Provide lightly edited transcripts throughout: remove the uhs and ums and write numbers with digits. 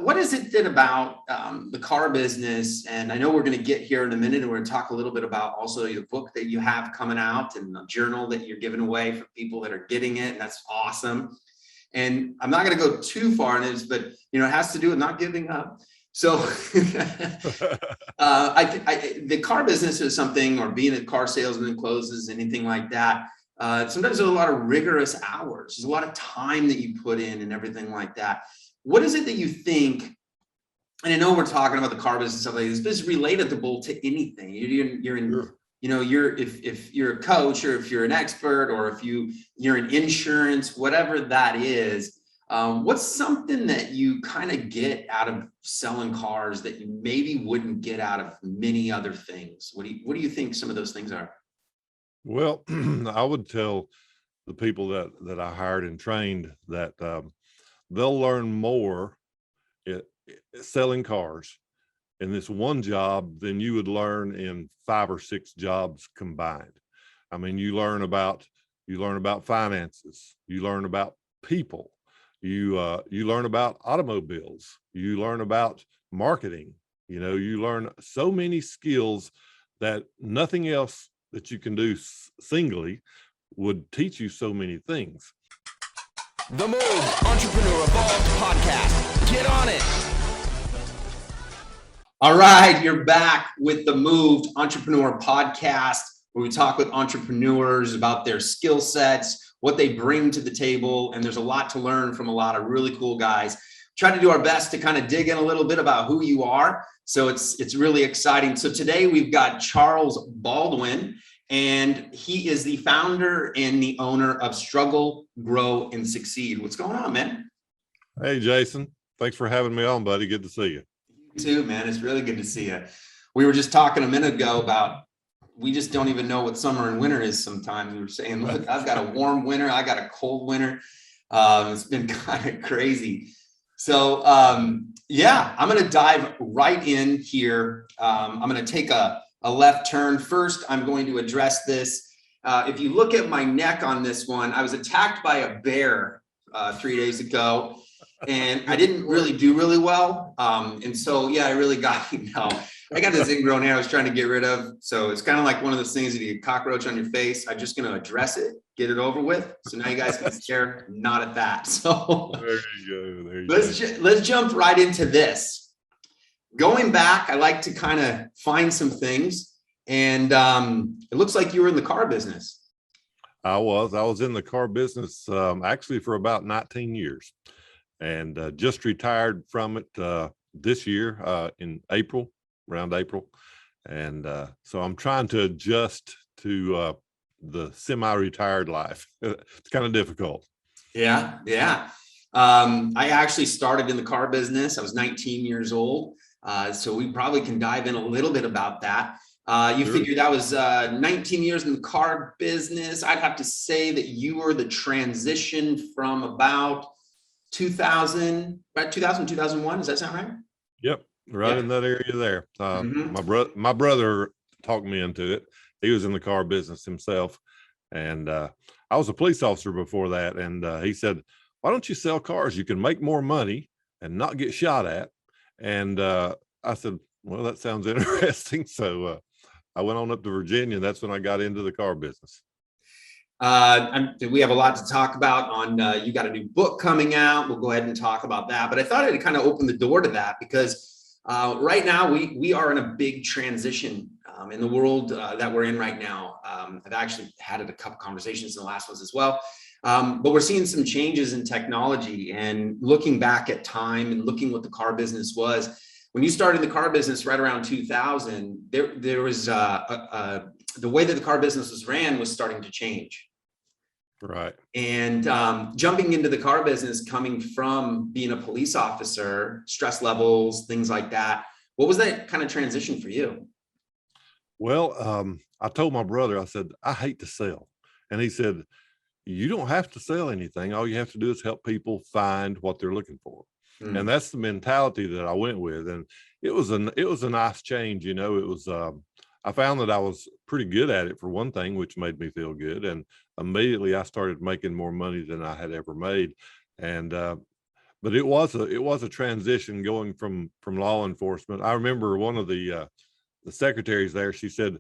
what is it that about the car business? And I know we're going to get here in a minute, and we're going to talk a little bit about also your book that you have coming out and the journal that you're giving away for people that are getting it. And that's awesome. And I'm not going to go too far in this, but it has to do with not giving up. So the car business is something, or being a car salesman, closes, anything like that. Sometimes there's a lot of rigorous hours. There's a lot of time that you put in and everything like that. What is it that you think, and I know we're talking about the car business and stuff like this, but it's relatable to anything. You're in, Sure. if you're a coach, or if you're an expert, or if you're in insurance, whatever that is, what's something that you kind of get out of selling cars that you maybe wouldn't get out of many other things? What do you think some of those things are? Well, I would tell the people that I hired and trained that they'll learn more selling cars in this one job than you would learn in 5 or 6 jobs combined. I mean, you learn about finances, you learn about people, you learn about automobiles, you learn about marketing. You learn so many skills that nothing else that you can do singly would teach you so many things. The Move Entrepreneur Evolved Podcast. Get on it. All right, you're back with the Moved Entrepreneur Podcast, where we talk with entrepreneurs about their skill sets, what they bring to the table, and there's a lot to learn from a lot of really cool guys. Try to do our best to kind of dig in a little bit about who you are. So it's really exciting. So today we've got Charles Baldwin, and he is the founder and the owner of Struggle, Grow, and Succeed. What's going on, man? Hey, Jason. Thanks for having me on, buddy. Good to see you. You too, man. It's really good to see you. We were just talking a minute ago about we just don't even know what summer and winter is sometimes. We were saying, look, I've got a warm winter. I got a cold winter. It's been kind of crazy. So, yeah, I'm going to dive right in here. I'm going to take a left turn. First, I'm going to address this. If you look at my neck on this one, I was attacked by a bear 3 days ago, and I didn't really do really well. And so, yeah, I really got, I got this ingrown hair I was trying to get rid of. So it's kind of like one of those things that you get a cockroach on your face. I'm just going to address it, get it over with. So now you guys can stare not at that. So there you go. Let's jump right into this. Going back, I like to kind of find some things, and it looks like you were in the car business. I was in the car business actually for about 19 years, and just retired from it this year in April, around April. And so I'm trying to adjust to the semi-retired life. It's kind of difficult. Yeah. I actually started in the car business. I was 19 years old. So we probably can dive in a little bit about that. You Sure. figured that was 19 years in the car business. I'd have to say that you were the transition from about 2000, 2001. Does that sound right? Yep. Right. Yeah. In that area there. Mhm. My brother talked me into it. He was in the car business himself. And I was a police officer before that. And he said, why don't you sell cars? You can make more money and not get shot at. And I said, well, that sounds interesting. So I went on up to Virginia, and that's when I got into the car business. We have a lot to talk about on, you got a new book coming out. We'll go ahead and talk about that. But I thought I'd kind of open the door to that because right now we are in a big transition in the world that we're in right now. I've actually had a couple conversations in the last ones as well. But we're seeing some changes in technology, and looking back at time and looking what the car business was. When you started the car business right around 2000, there was the way that the car business was ran was starting to change. Right. And jumping into the car business, coming from being a police officer, stress levels, things like that. What was that kind of transition for you? Well, I told my brother, I said, I hate to sell. And he said, you don't have to sell anything. All you have to do is help people find what they're looking for. Mm. And that's the mentality that I went with. And it was a nice change. It was, I found that I was pretty good at it for one thing, which made me feel good. And immediately I started making more money than I had ever made. And, but but it was a transition going from law enforcement. I remember one of the secretaries there, she said,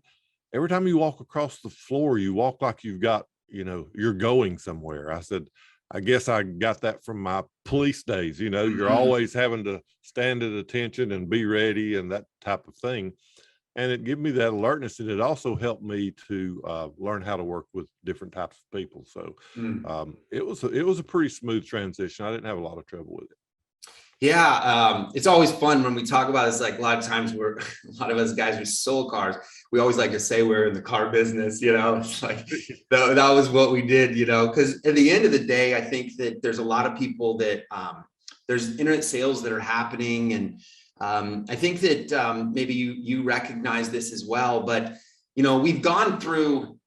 every time you walk across the floor, you walk like you've got, you're going somewhere. I said, I guess I got that from my police days. You're always having to stand at attention and be ready and that type of thing. And it gave me that alertness, and it also helped me to learn how to work with different types of people. So it was a pretty smooth transition. I didn't have a lot of trouble with it. Yeah, it's always fun when we talk about this. Like a lot of times a lot of us guys who sold cars, we always like to say we're in the car business, It's like that was what we did, because at the end of the day, I think that there's a lot of people that there's internet sales that are happening. And I think that maybe you recognize this as well, but, we've gone through,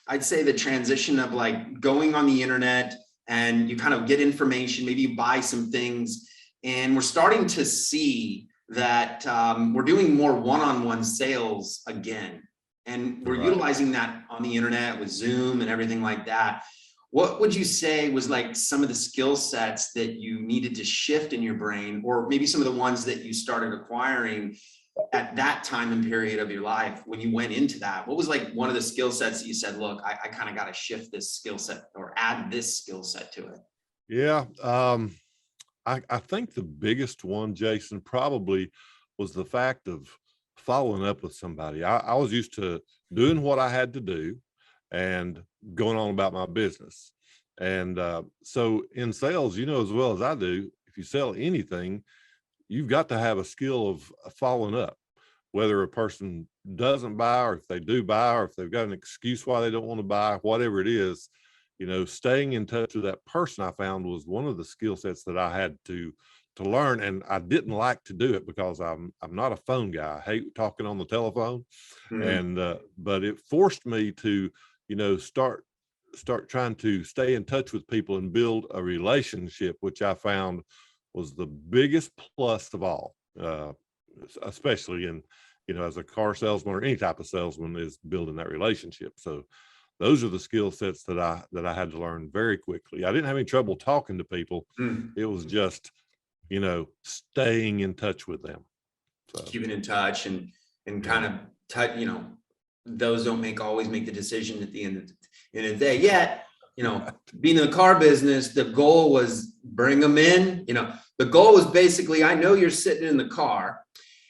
I'd say, the transition of like going on the internet and you kind of get information, maybe you buy some things. And we're starting to see that we're doing more one-on-one sales again. And we're utilizing that on the internet with Zoom and everything like that. What would you say was like some of the skill sets that you needed to shift in your brain, or maybe some of the ones that you started acquiring at that time and period of your life when you went into that? What was like one of the skill sets that you said, look, I kind of got to shift this skill set or add this skill set to it? Yeah. I think the biggest one, Jason, probably was the fact of following up with somebody. I was used to doing what I had to do and going on about my business. And so in sales, as well as I do, if you sell anything, you've got to have a skill of following up, whether a person doesn't buy, or if they do buy, or if they've got an excuse why they don't want to buy, whatever it is. Staying in touch with that person, I found, was one of the skill sets that I had to learn. And I didn't like to do it because I'm not a phone guy. I hate talking on the telephone. And but it forced me to, start trying to stay in touch with people and build a relationship, which I found was the biggest plus of all, especially in, as a car salesman or any type of salesman, is building that relationship. So those are the skill sets that I had to learn very quickly. I didn't have any trouble talking to people. It was just, staying in touch with them. So. Keeping in touch and kind of touch, those don't always make the decision at the end of the day. Yet, being in the car business, the goal was bring them in. The goal was basically, I know you're sitting in the car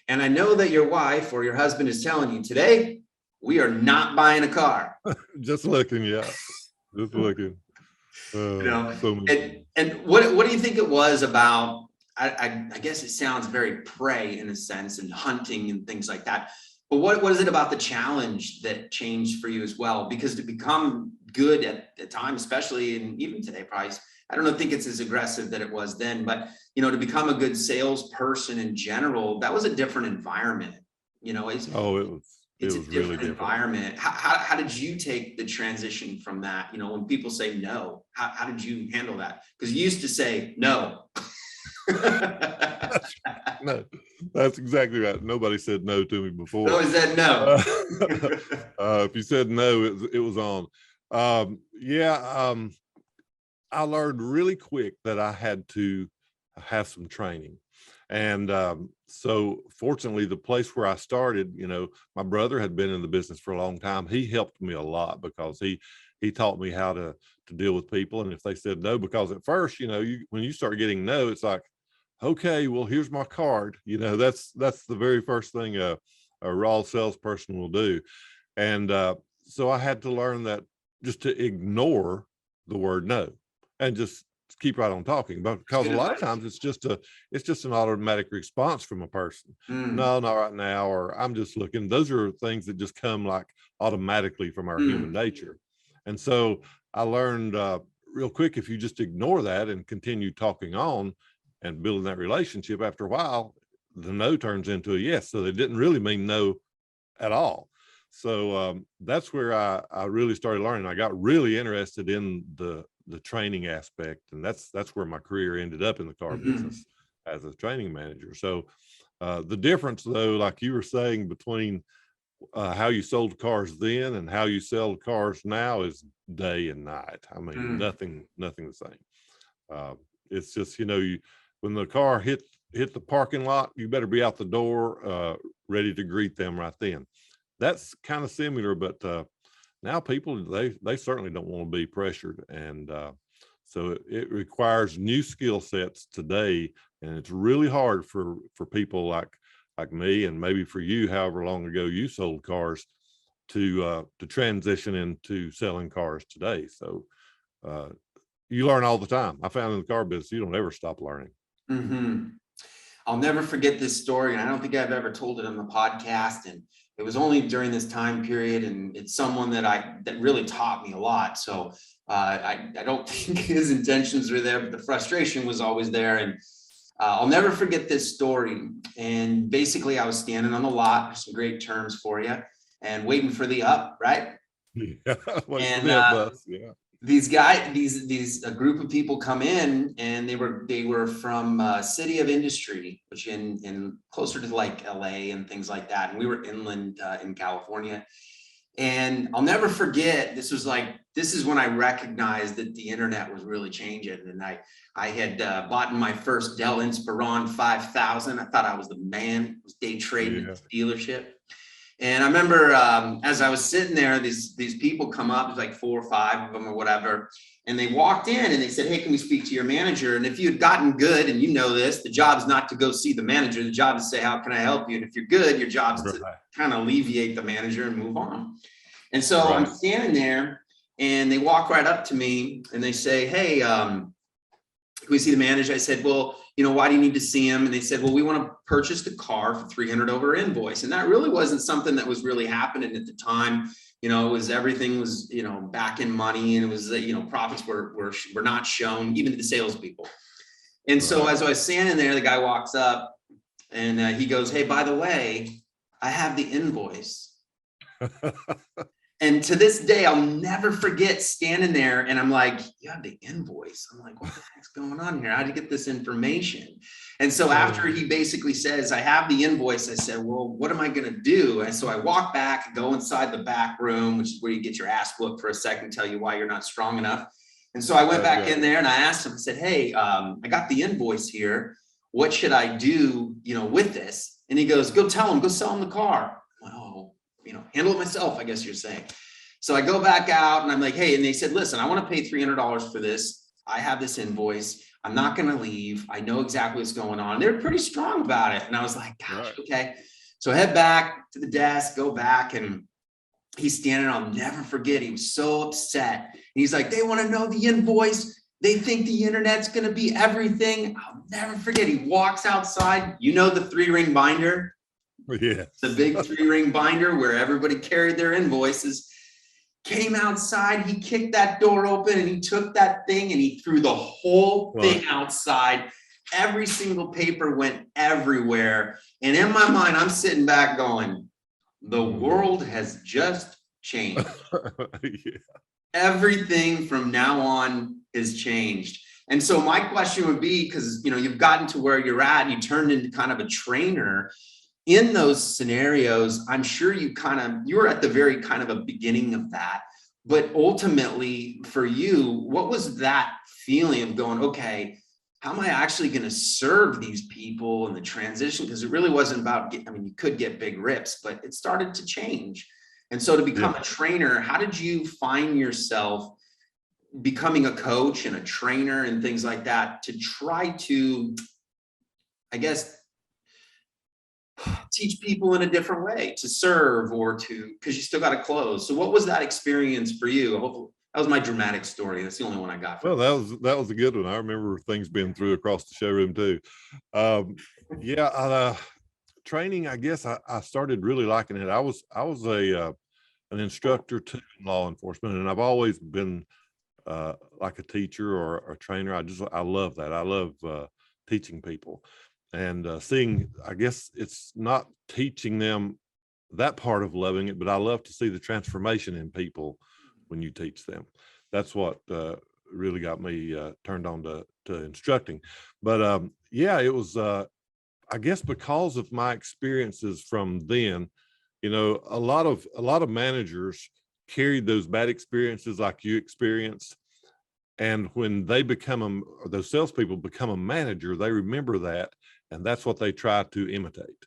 and I know that your wife or your husband is telling you today, we are not buying a car. Just looking, yeah. Just looking. And what do you think it was about? I guess it sounds very prey in a sense, and hunting and things like that. But what is it about the challenge that changed for you as well? Because to become good at the time, especially, and even today, probably, I don't think it's as aggressive that it was then, but to become a good salesperson in general, that was a different environment. It's a different really environment. How did you take the transition from that? When people say no, how did you handle that? Because you used to say no. No, that's exactly right. Nobody said no to me before. Nobody said no. If you said no, it was on. I learned really quick that I had to have some training. And so fortunately, the place where I started, my brother had been in the business for a long time. He helped me a lot because he taught me how to deal with people. And if they said no, because at first, when you start getting no, it's like, okay, well, here's my card. That's the very first thing a raw salesperson will do. And so I had to learn that just to ignore the word no and just keep right on talking, because a lot of times it's just an automatic response from a person. No, not right now, or I'm just looking. Those are things that just come like automatically from our human nature. And so I learned real quick, if you just ignore that and continue talking on and building that relationship, after a while, the no turns into a yes. So they didn't really mean no at all. So that's where I really started learning. I got really interested in the training aspect, and that's where my career ended up, in the car business as a training manager. So the difference, though, like you were saying, between how you sold cars then and how you sell cars now is day and night. I mean, nothing the same. It's just, when the car hit the parking lot, you better be out the door, ready to greet them right then. That's kind of similar, but now people, they certainly don't want to be pressured. And so it requires new skill sets today. And it's really hard for people like me, and maybe for you, however long ago you sold cars, to transition into selling cars today. So you learn all the time. I found in the car business, you don't ever stop learning. Mm-hmm. I'll never forget this story, and I don't think I've ever told it on the podcast. And it was only during this time period, and it's someone that really taught me a lot. So I don't think his intentions were there, but the frustration was always there. And I'll never forget this story. And basically, I was standing on the lot, some great terms for you, and waiting for the up, right? Yeah. And Yeah. these guys, a group of people come in, and they were from City of Industry, which in closer to like LA and things like that. And we were inland in California. And I'll never forget, this is when I recognized that the internet was really changing. And I had bought my first Dell Inspiron 5000. I thought I was the man. It was day trading at the dealership. And I remember as I was sitting there, these people come up, there's like 4 or 5 of them or whatever. And they walked in and they said, "Hey, can we speak to your manager?" And if you had gotten good, and you know this, the job is not to go see the manager. The job is to say, "How can I help you?" And if you're good, your job is to kind of alleviate the manager and move on. And so I'm standing there, and they walk right up to me and they say, "Hey, can we see the manager?" I said, "Well, why do you need to see him?" And they said, "Well, we want to purchase the car for $300 over invoice." And that really wasn't something that was really happening at the time. Everything was, back in money, and it was, profits were not shown even to the salespeople. And so as I was standing there, the guy walks up and he goes, "Hey, by the way, I have the invoice." And to this day, I'll never forget standing there, and I'm like, "You have the invoice?" I'm like, "What the heck's going on here? How did you get this information?" And so after he basically says, "I have the invoice," I said, "Well, what am I going to do?" And so I walk back, go inside the back room, which is where you get your ass whooped for a second, tell you why you're not strong enough. And so I went back in there and I asked him, I said, "Hey, I got the invoice here. What should I do, with this?" And he goes, "Go tell him, go sell him the car." I'm like, "Oh, handle it myself, I guess you're saying." So I go back out and I'm like, "Hey," and they said, "Listen, I want to pay $300 for this. I have this invoice. I'm not going to leave. I know exactly what's going on." And they're pretty strong about it. And I was like, "Gosh, okay." So I head back to the desk, go back, and he's standing. I'll never forget. He was so upset. And he's like, "They want to know the invoice. They think the internet's going to be everything." I'll never forget. He walks outside, the 3-ring binder. Yeah. The big 3-ring binder where everybody carried their invoices. Came outside, he kicked that door open, and he took that thing and he threw the whole thing outside. Every single paper went everywhere. And in my mind, I'm sitting back going, the world has just changed. Everything from now on has changed. And so my question would be, because you've gotten to where you're at and you turned into kind of a trainer. In those scenarios, I'm sure you were at the very kind of a beginning of that. But ultimately for you, what was that feeling of going, okay, how am I actually going to serve these people in the transition? Because it really wasn't about, you could get big rips, but it started to change. And so to become a trainer, how did you find yourself becoming a coach and a trainer and things like that to try to, I guess, teach people in a different way, to serve, or because you still got to close? So what was that experience for you? Hopefully, that was my dramatic story. That's the only one I got. Well, that was a good one. I remember things being through across the showroom too. Training, I guess I started really liking it. I was an instructor too in law enforcement, and I've always been like a teacher or a trainer. I love that. I love teaching people. And seeing, I guess it's not teaching them that part of loving it, but I love to see the transformation in people when you teach them. That's what really got me turned on to instructing. But it was, I guess, because of my experiences from then. A lot of managers carried those bad experiences like you experienced, And when they become those salespeople become a manager, they remember that, and that's what they try to imitate.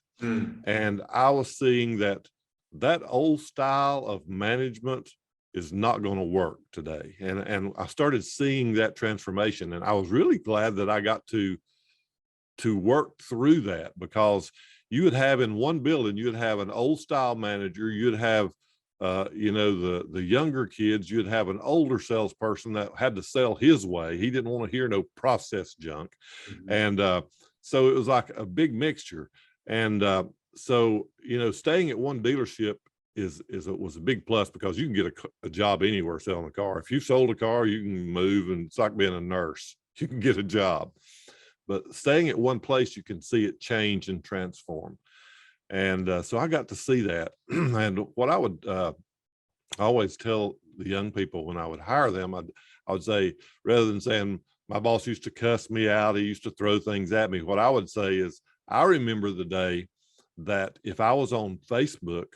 And I was seeing that old style of management is not going to work today. And I started seeing that transformation, and I was really glad that I got to work through that, because you would have in one building, you'd have an old style manager, you'd have the younger kids, you'd have an older salesperson that had to sell his way. He didn't want to hear no process junk. And so it was like a big mixture. And so, staying at one dealership was a big plus, because you can get a job anywhere selling a car. If you sold a car, you can move, and it's like being a nurse. You can get a job. But staying at one place, you can see it change and transform. And so I got to see that. And what I would always tell the young people when I would hire them, I would say, rather than saying, my boss used to cuss me out, he used to throw things at me, what I would say is, I remember the day that if I was on Facebook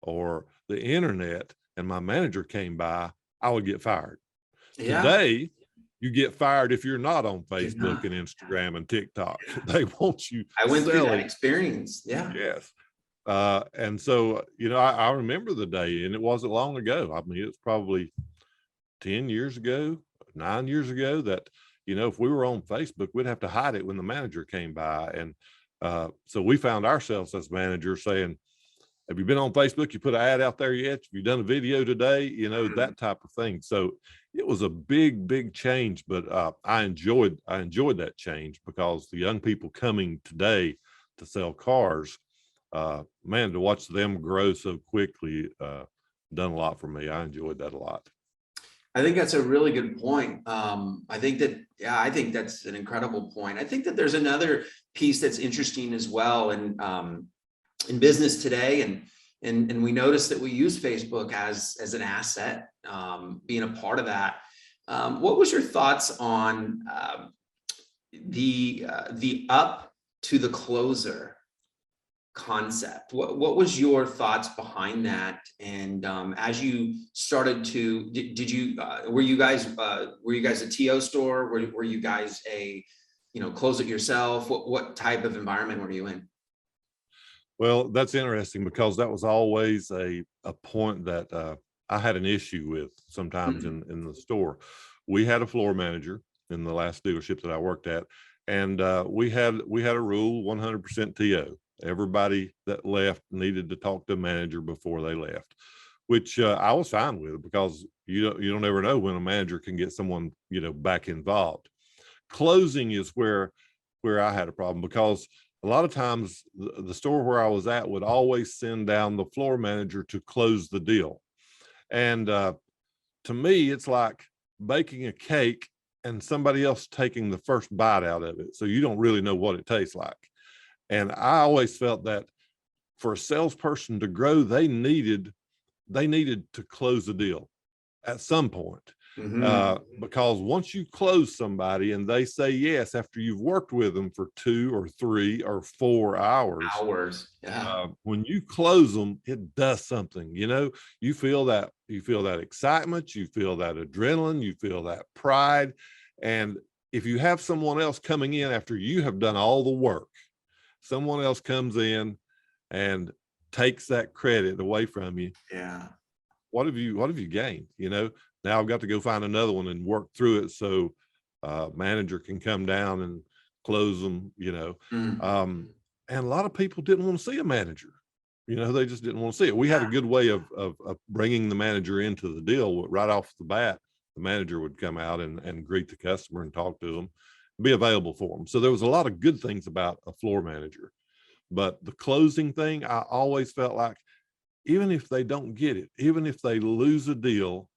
or the internet and my manager came by, I would get fired. Yeah. Today, you get fired if you're not on Facebook and Instagram and TikTok. They want you. I went through that experience. Yeah. Yes. And so, I remember the day, and it wasn't long ago. I mean, it's probably 10 years ago, 9 years ago, that, if we were on Facebook, we'd have to hide it when the manager came by. And so we found ourselves as managers saying, have you been on Facebook? You put an ad out there yet? Have you done a video today? That type of thing. So it was a big, big change, but I enjoyed that change, because the young people coming today to sell cars, man, to watch them grow so quickly, done a lot for me. I enjoyed that a lot. I think that's a really good point. I think that's an incredible point. I think that there's another piece that's interesting as well. And in business today, and we notice that we use Facebook as an asset, being a part of that. What was your thoughts on the up to the closer concept? What was your thoughts behind that? And as you started to, were you guys a TO store? Were you guys a close it yourself? What type of environment were you in? Well, that's interesting, because that was always a point that I had an issue with sometimes in the store. We had a floor manager in the last dealership that I worked at, and we had a rule, 100% TO. Everybody that left needed to talk to a manager before they left, which I was fine with, because you don't ever know when a manager can get someone back involved. Closing is where I had a problem, because a lot of times the store where I was at would always send down the floor manager to close the deal. And to me, it's like baking a cake and somebody else taking the first bite out of it. So you don't really know what it tastes like. And I always felt that for a salesperson to grow, they needed to close the deal at some point. Because once you close somebody and they say yes after you've worked with them for 2 or 3 or 4 hours, yeah. When you close them, it does something. You feel that excitement, you feel that adrenaline, you feel that pride. And if you have someone else coming in after you have done all the work, someone else comes in and takes that credit away from you, yeah, what have you gained? Now I've got to go find another one and work through it, so manager can come down and close them. And a lot of people didn't want to see a manager. They just didn't want to see it. We had a good way of bringing the manager into the deal. Right off the bat, the manager would come out and greet the customer and talk to them, be available for them. So there was a lot of good things about a floor manager. But the closing thing, I always felt like, even if they don't get it, even if they lose a deal,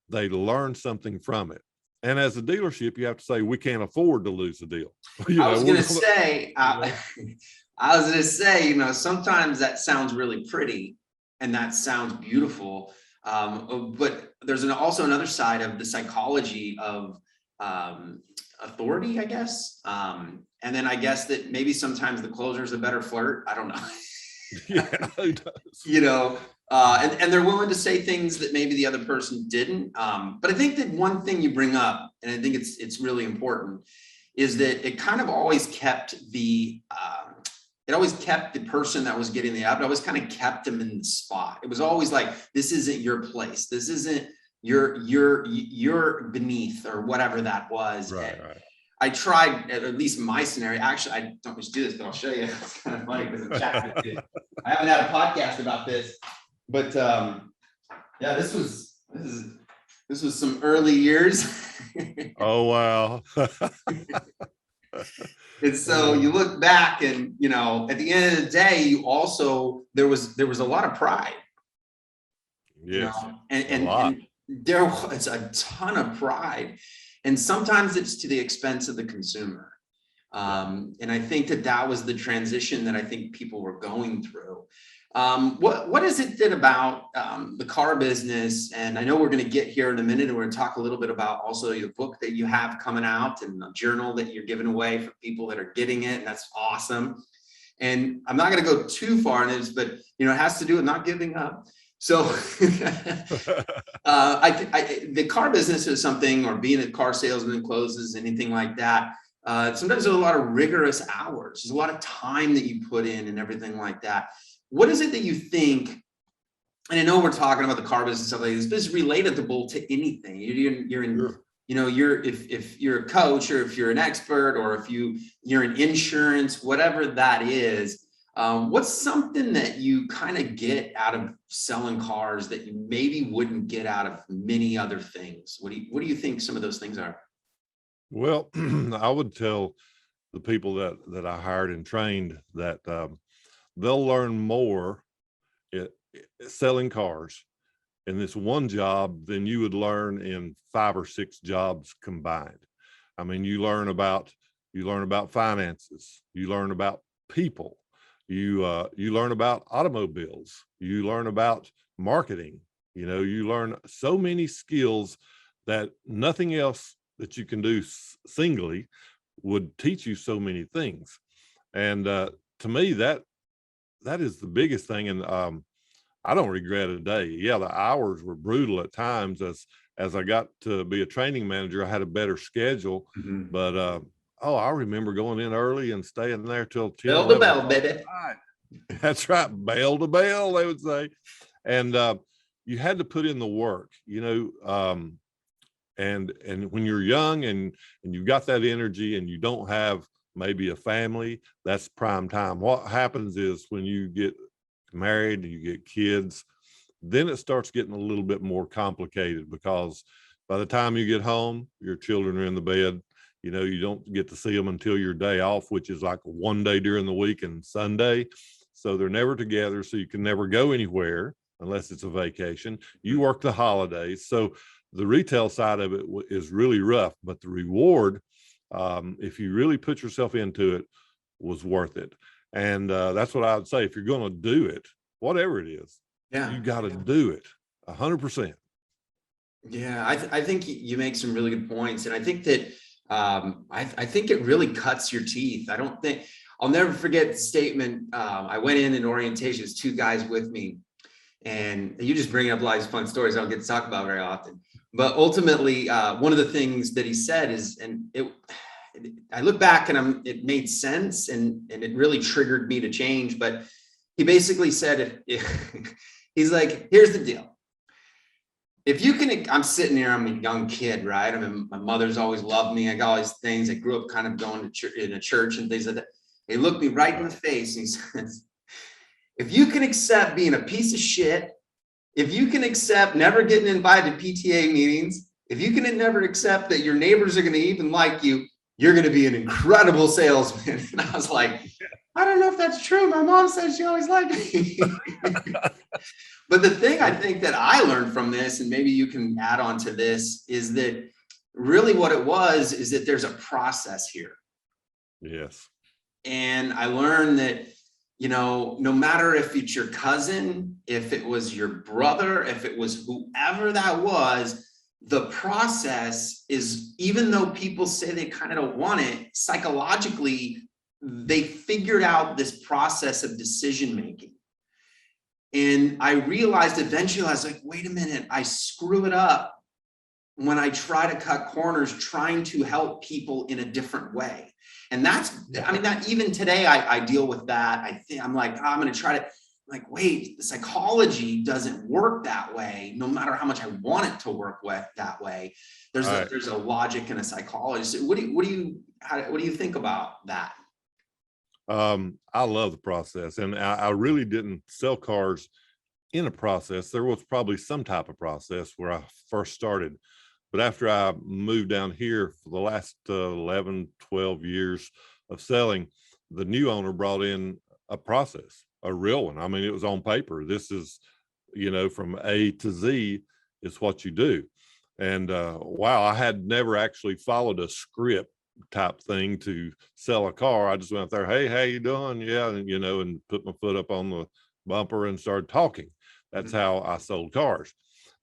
they learn something from it. And as a dealership, you have to say, we can't afford to lose a deal. I was going to say, sometimes that sounds really pretty and that sounds beautiful. But there's also another side of the psychology of authority, I guess. And then I guess that maybe sometimes the closer is a better flirt. I don't know. Yeah, who does? you know, and they're willing to say things that maybe the other person didn't. But I think that one thing you bring up, and I think it's really important, is that it kind of always kept the person that was getting the app. It always kind of kept them in the spot. It was always like, this isn't your place. This isn't you're beneath, or whatever that was. Right. I tried, at least in my scenario. Actually, I don't just do this, but I'll show you. It's kind of funny because I'm chatting with you. I haven't had a podcast about this, but yeah, this was some early years. Oh, wow. And so you look back, and at the end of the day, there was a lot of pride. Yes. And there was a ton of pride, and sometimes it's to the expense of the consumer. And I think that was the transition that I think people were going through. What is it that about the car business? And I know we're going to get here in a minute, and we're going to talk a little bit about also your book that you have coming out, and the journal that you're giving away for people that are getting it. And that's awesome. And I'm not going to go too far in this, but it has to do with not giving up. So the car business is something, or being a car salesman, closes, anything like that. Sometimes there's a lot of rigorous hours. There's a lot of time that you put in and everything like that. What is it that you think? And I know we're talking about the car business and stuff like this, but it's relatable to anything. You're in, sure. If you're a coach, or if you're an expert, or if you're in insurance, whatever that is. What's something that you kind of get out of selling cars that you maybe wouldn't get out of many other things? What do you think some of those things are? Well, I would tell the people that I hired and trained that they'll learn more selling cars in this one job than you would learn in 5 or 6 jobs combined. I mean, you learn about finances, you learn about people, you learn about automobiles, you learn about marketing, you learn so many skills that nothing else that you can do singly would teach you so many things. And to me, that is the biggest thing. And I don't regret a day. Yeah, the hours were brutal at times. As I got to be a training manager, I had a better schedule. Mm-hmm. But I remember going in early and staying there till 10. Bell to bell, baby. That's right, bell to bell, they would say. And you had to put in the work, and when you're young and you've got that energy, and you don't have maybe a family, that's prime time. What happens is when you get married and you get kids, then it starts getting a little bit more complicated, because by the time you get home, your children are in the bed. You don't get to see them until your day off, which is like one day during the week and Sunday. So they're never together. So you can never go anywhere unless it's a vacation. You work the holidays. So the retail side of it is really rough, but the reward, if you really put yourself into it, was worth it. And that's what I would say. If you're going to do it, whatever it is, you got to do it 100%. Yeah, I think you make some really good points. And I think that I think it really cuts your teeth. I'll never forget the statement. I went in orientation, there's 2 guys with me. And you just bring up a lot of fun stories I don't get to talk about very often. But ultimately, one of the things that he said is, I look back and it made sense, and it really triggered me to change. But he basically said, he's like, here's the deal. If you can, I'm sitting here, I'm a young kid, right? I mean, my mother's always loved me. I got all these things. I grew up kind of going to in a church and things like that. He looked me right in the face and he says, if you can accept being a piece of shit, if you can accept never getting invited to PTA meetings, if you can never accept that your neighbors are going to even like you, you're going to be an incredible salesman. And I was like, I don't know if that's true. My mom says she always liked me. But the thing I think that I learned from this, and maybe you can add on to this, is that really what it was is that there's a process here. Yes. And I learned that, no matter if it's your cousin, if it was your brother, if it was whoever that was, the process is, even though people say they kind of don't want it, psychologically, they figured out this process of decision making. And I realized eventually, I was like, wait a minute, I screw it up when I try to cut corners, trying to help people in a different way. And that's, I mean, that even today, I deal with that. I think I'm like, oh, I'm going to try to, like, wait, the psychology doesn't work that way, no matter how much I want it to work with that way. There's a logic and a psychology. So what do you think about that? I love the process, and I really didn't sell cars in a process. There was probably some type of process where I first started, but after I moved down here for the last 11, 12 years of selling, the new owner brought in a process, a real one. I mean, it was on paper. This is, from A to Z is what you do. And wow, I had never actually followed a script type thing to sell a car. I just went out there, hey, how you doing? Yeah, and and put my foot up on the bumper and started talking. That's how I sold cars.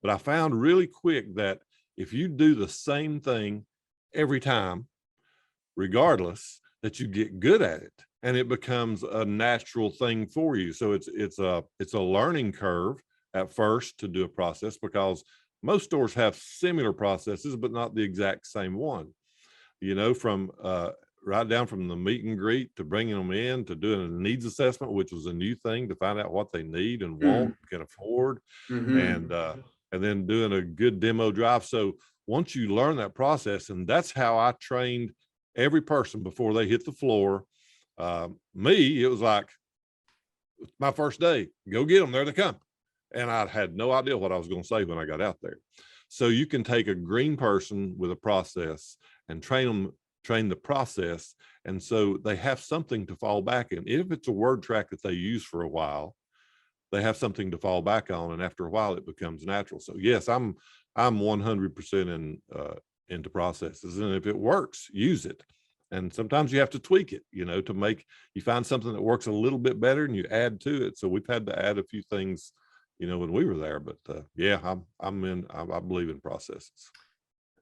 But I found really quick that if you do the same thing every time, regardless, that you get good at it and it becomes a natural thing for you. So it's a learning curve at first to do a process, because most stores have similar processes, but not the exact same one. From right down from the meet and greet to bringing them in to doing a needs assessment, which was a new thing to find out what they need and want, can afford, and then doing a good demo drive. So once you learn that process, and that's how I trained every person before they hit the floor. Me, it was like my first day, go get them, there they come. And I had no idea what I was going to say when I got out there. So you can take a green person with a process and train the process. And so they have something to fall back in. If it's a word track that they use for a while, they have something to fall back on. And after a while, it becomes natural. So yes, I'm 100% into processes. And if it works, use it. And sometimes you have to tweak it, to make, you find something that works a little bit better and you add to it. So we've had to add a few things, when we were there, but yeah, I believe in processes.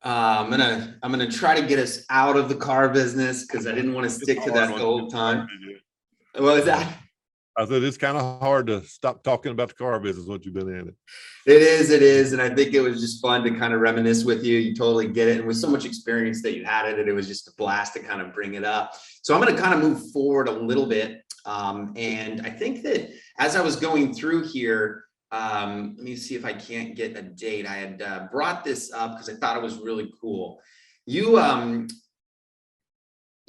I'm gonna try to get us out of the car business, because I didn't want to stick to that the whole time. What was that? I said it's kind of hard to stop talking about the car business once you've been in it. It is, and I think it was just fun to kind of reminisce with you. You totally get it, and with so much experience that you had in it, it was just a blast to kind of bring it up. So I'm going to kind of move forward a little bit, and I think that as I was going through here, let me see if I can't get a date. I had brought this up because I thought it was really cool.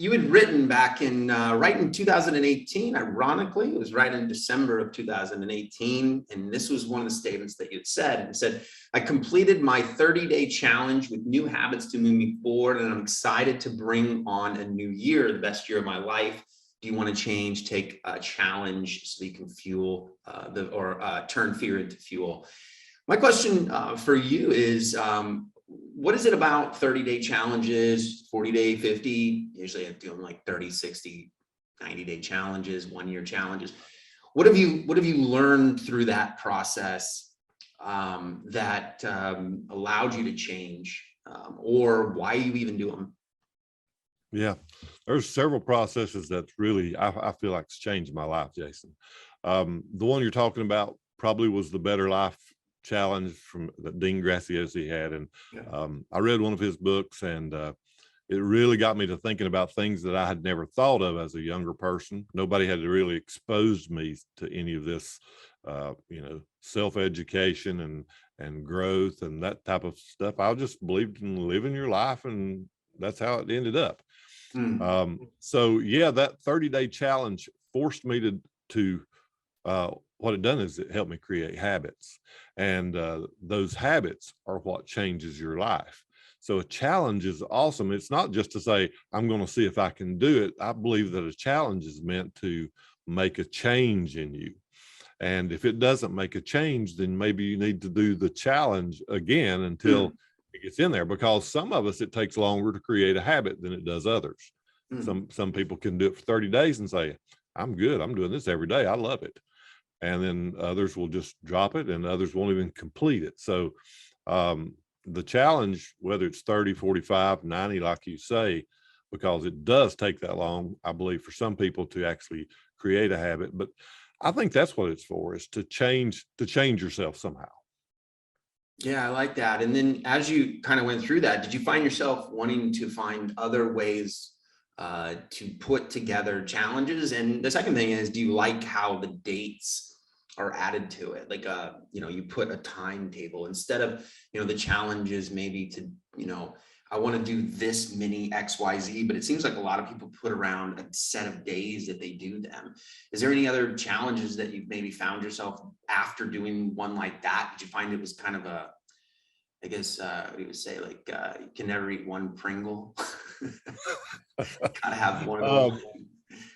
You had written back in right in 2018, ironically, it was right in December of 2018. And this was one of the statements that you had said. It said, I completed my 30-day challenge with new habits to move me forward, and I'm excited to bring on a new year, the best year of my life. Do you want to change? Take a challenge so you can fuel turn fear into fuel. My question for you is, what is it about 30-day challenges, 40-day, 50? Usually I'm doing like 30, 60, 90-day challenges, 1-year challenges. What have you learned through that process that allowed you to change, or why you even do them? Yeah, there's several processes that's really, I feel like it's changed my life, Jason. The one you're talking about probably was the Better Life Challenge from that Dean Graziosi had. And I read one of his books, and it really got me to thinking about things that I had never thought of as a younger person. Nobody had really exposed me to any of this, self-education and growth and that type of stuff. I just believed in living your life, and that's how it ended up. So yeah, that 30-day challenge forced me to what it done is it helped me create habits, and those habits are what changes your life. So a challenge is awesome. It's not just to say, I'm going to see if I can do it. I believe that a challenge is meant to make a change in you. And if it doesn't make a change, then maybe you need to do the challenge again until it gets in there, because some of us, it takes longer to create a habit than it does others. Some people can do it for 30 days and say, I'm good. I'm doing this every day. I love it. And then others will just drop it, and others won't even complete it. So the challenge, whether it's 30, 45, 90, like you say, because it does take that long, I believe, for some people to actually create a habit. But I think that's what it's for, is to change yourself somehow. Yeah, I like that. And then as you kind of went through that, did you find yourself wanting to find other ways to put together challenges? And the second thing is, do you like how the dates are added to it? Like, you put a timetable instead of, the challenges maybe to, I want to do this many XYZ, but it seems like a lot of people put around a set of days that they do them. Is there any other challenges that you've maybe found yourself after doing one like that? Did you find it was kind of a, I guess, we would say, like, you can never eat one Pringle. Gotta have one of those.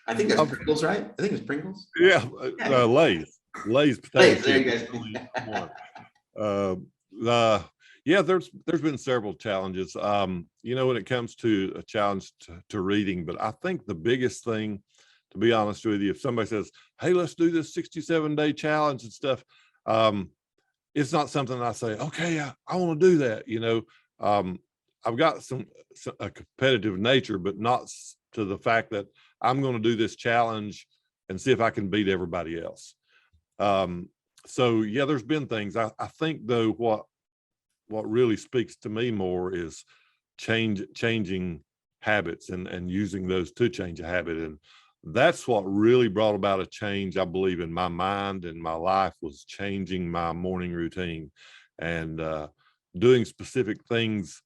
I think that's Pringles, right? I think it's Pringles. Yeah, Lay's potato There you chips. guys. Yeah, there's been several challenges, when it comes to a challenge to reading. But I think the biggest thing, to be honest with you, if somebody says, hey, let's do this 67-day challenge and stuff, it's not something I say, okay, I want to do that. I've got a competitive nature, but not to the fact that I'm going to do this challenge and see if I can beat everybody else. So yeah, there's been things. I think though, what really speaks to me more is changing habits and using those to change a habit. And that's what really brought about a change, I believe, in my mind and my life, was changing my morning routine and doing specific things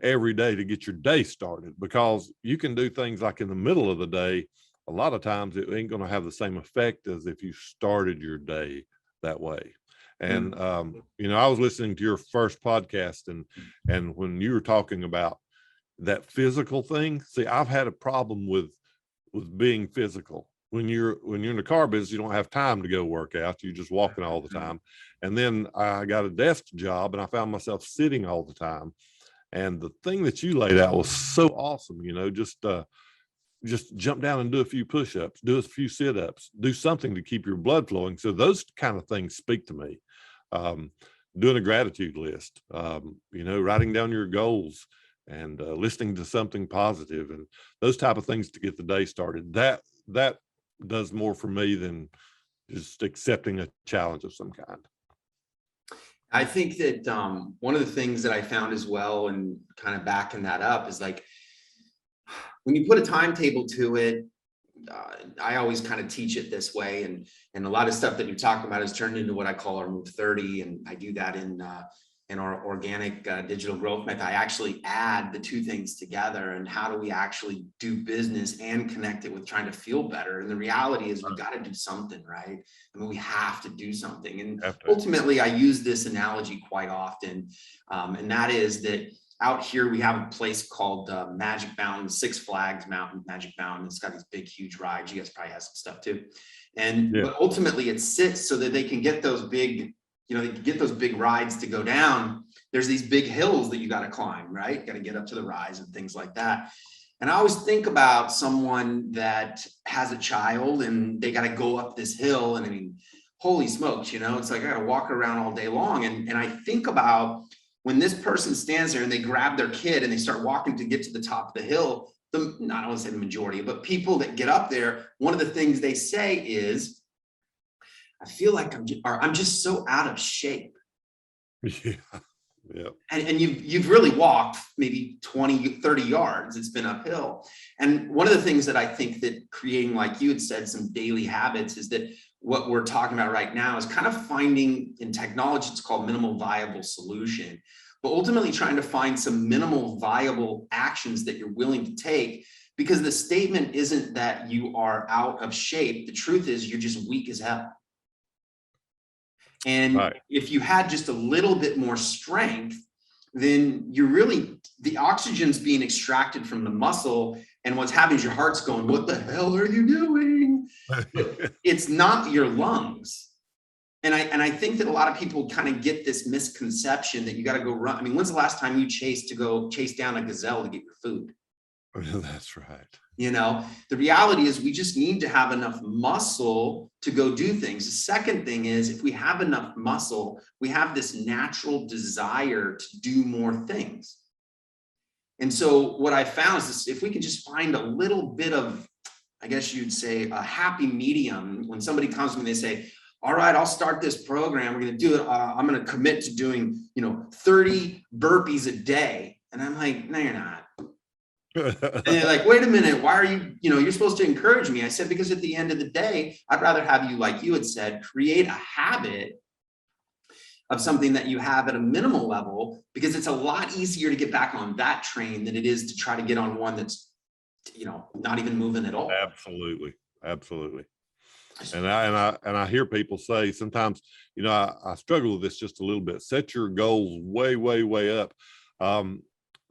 every day to get your day started. Because you can do things like in the middle of the day, a lot of times it ain't going to have the same effect as if you started your day that way. And, I was listening to your first podcast, and when you were talking about that physical thing, see, I've had a problem with being physical. When you're in the car business, you don't have time to go work out. You're just walking all the time. And then I got a desk job and I found myself sitting all the time. And the thing that you laid out was so awesome, just jump down and do a few push-ups, do a few sit-ups, do something to keep your blood flowing. So those kind of things speak to me. Doing a gratitude list, writing down your goals and listening to something positive and those type of things to get the day started. That does more for me than just accepting a challenge of some kind. I think that one of the things that I found as well, and kind of backing that up, is like, when you put a timetable to it, I always kind of teach it this way, and a lot of stuff that you're talking about is turned into what I call our Move 30, and I do that in our organic digital growth method. I actually add the two things together, and how do we actually do business and connect it with trying to feel better. And the reality is, we got to do something, right? I mean, we have to do something. And ultimately, I use this analogy quite often, and that is that out here, we have a place called Magic Mountain, Six Flags Mountain, Magic Mountain. It's got these big, huge rides. You guys probably have some stuff too. But ultimately it sits so that they can get those big, they can get those big rides to go down. There's these big hills that you got to climb, right? Got to get up to the rise and things like that. And I always think about someone that has a child and they got to go up this hill. And I mean, holy smokes, it's like I got to walk around all day long. And I think about, when this person stands there and they grab their kid and they start walking to get to the top of the hill, I don't want to say the majority, but people that get up there, one of the things they say is, I feel like I'm just so out of shape. Yeah. And you've really walked maybe 20, 30 yards. It's been uphill. And one of the things that I think that creating, like you had said, some daily habits, is that what we're talking about right now is kind of finding, in technology, it's called minimal viable solution, but ultimately trying to find some minimal viable actions that you're willing to take, because the statement isn't that you are out of shape. The truth is you're just weak as hell. And if you had just a little bit more strength, then the oxygen's being extracted from the muscle, and what's happening is your heart's going, what the hell are you doing? It's not your lungs. And I think that a lot of people kind of get this misconception that you got to go run. I mean, when's the last time you chase down a gazelle to get your food? That's right. The reality is we just need to have enough muscle to go do things. The second thing is, if we have enough muscle, we have this natural desire to do more things. And so what I found is this, if we can just find a little bit of I guess you'd say, a happy medium when somebody comes to me and they say, all right, I'll start this program. We're going to do it. I'm going to commit to doing, 30 burpees a day. And I'm like, no, you're not. And they're like, wait a minute, why are you, you're supposed to encourage me. I said, because at the end of the day, I'd rather have you, like you had said, create a habit of something that you have at a minimal level, because it's a lot easier to get back on that train than it is to try to get on one that's, not even moving at all. Absolutely. And I hear people say sometimes, I struggle with this just a little bit. Set your goals way, way, way up.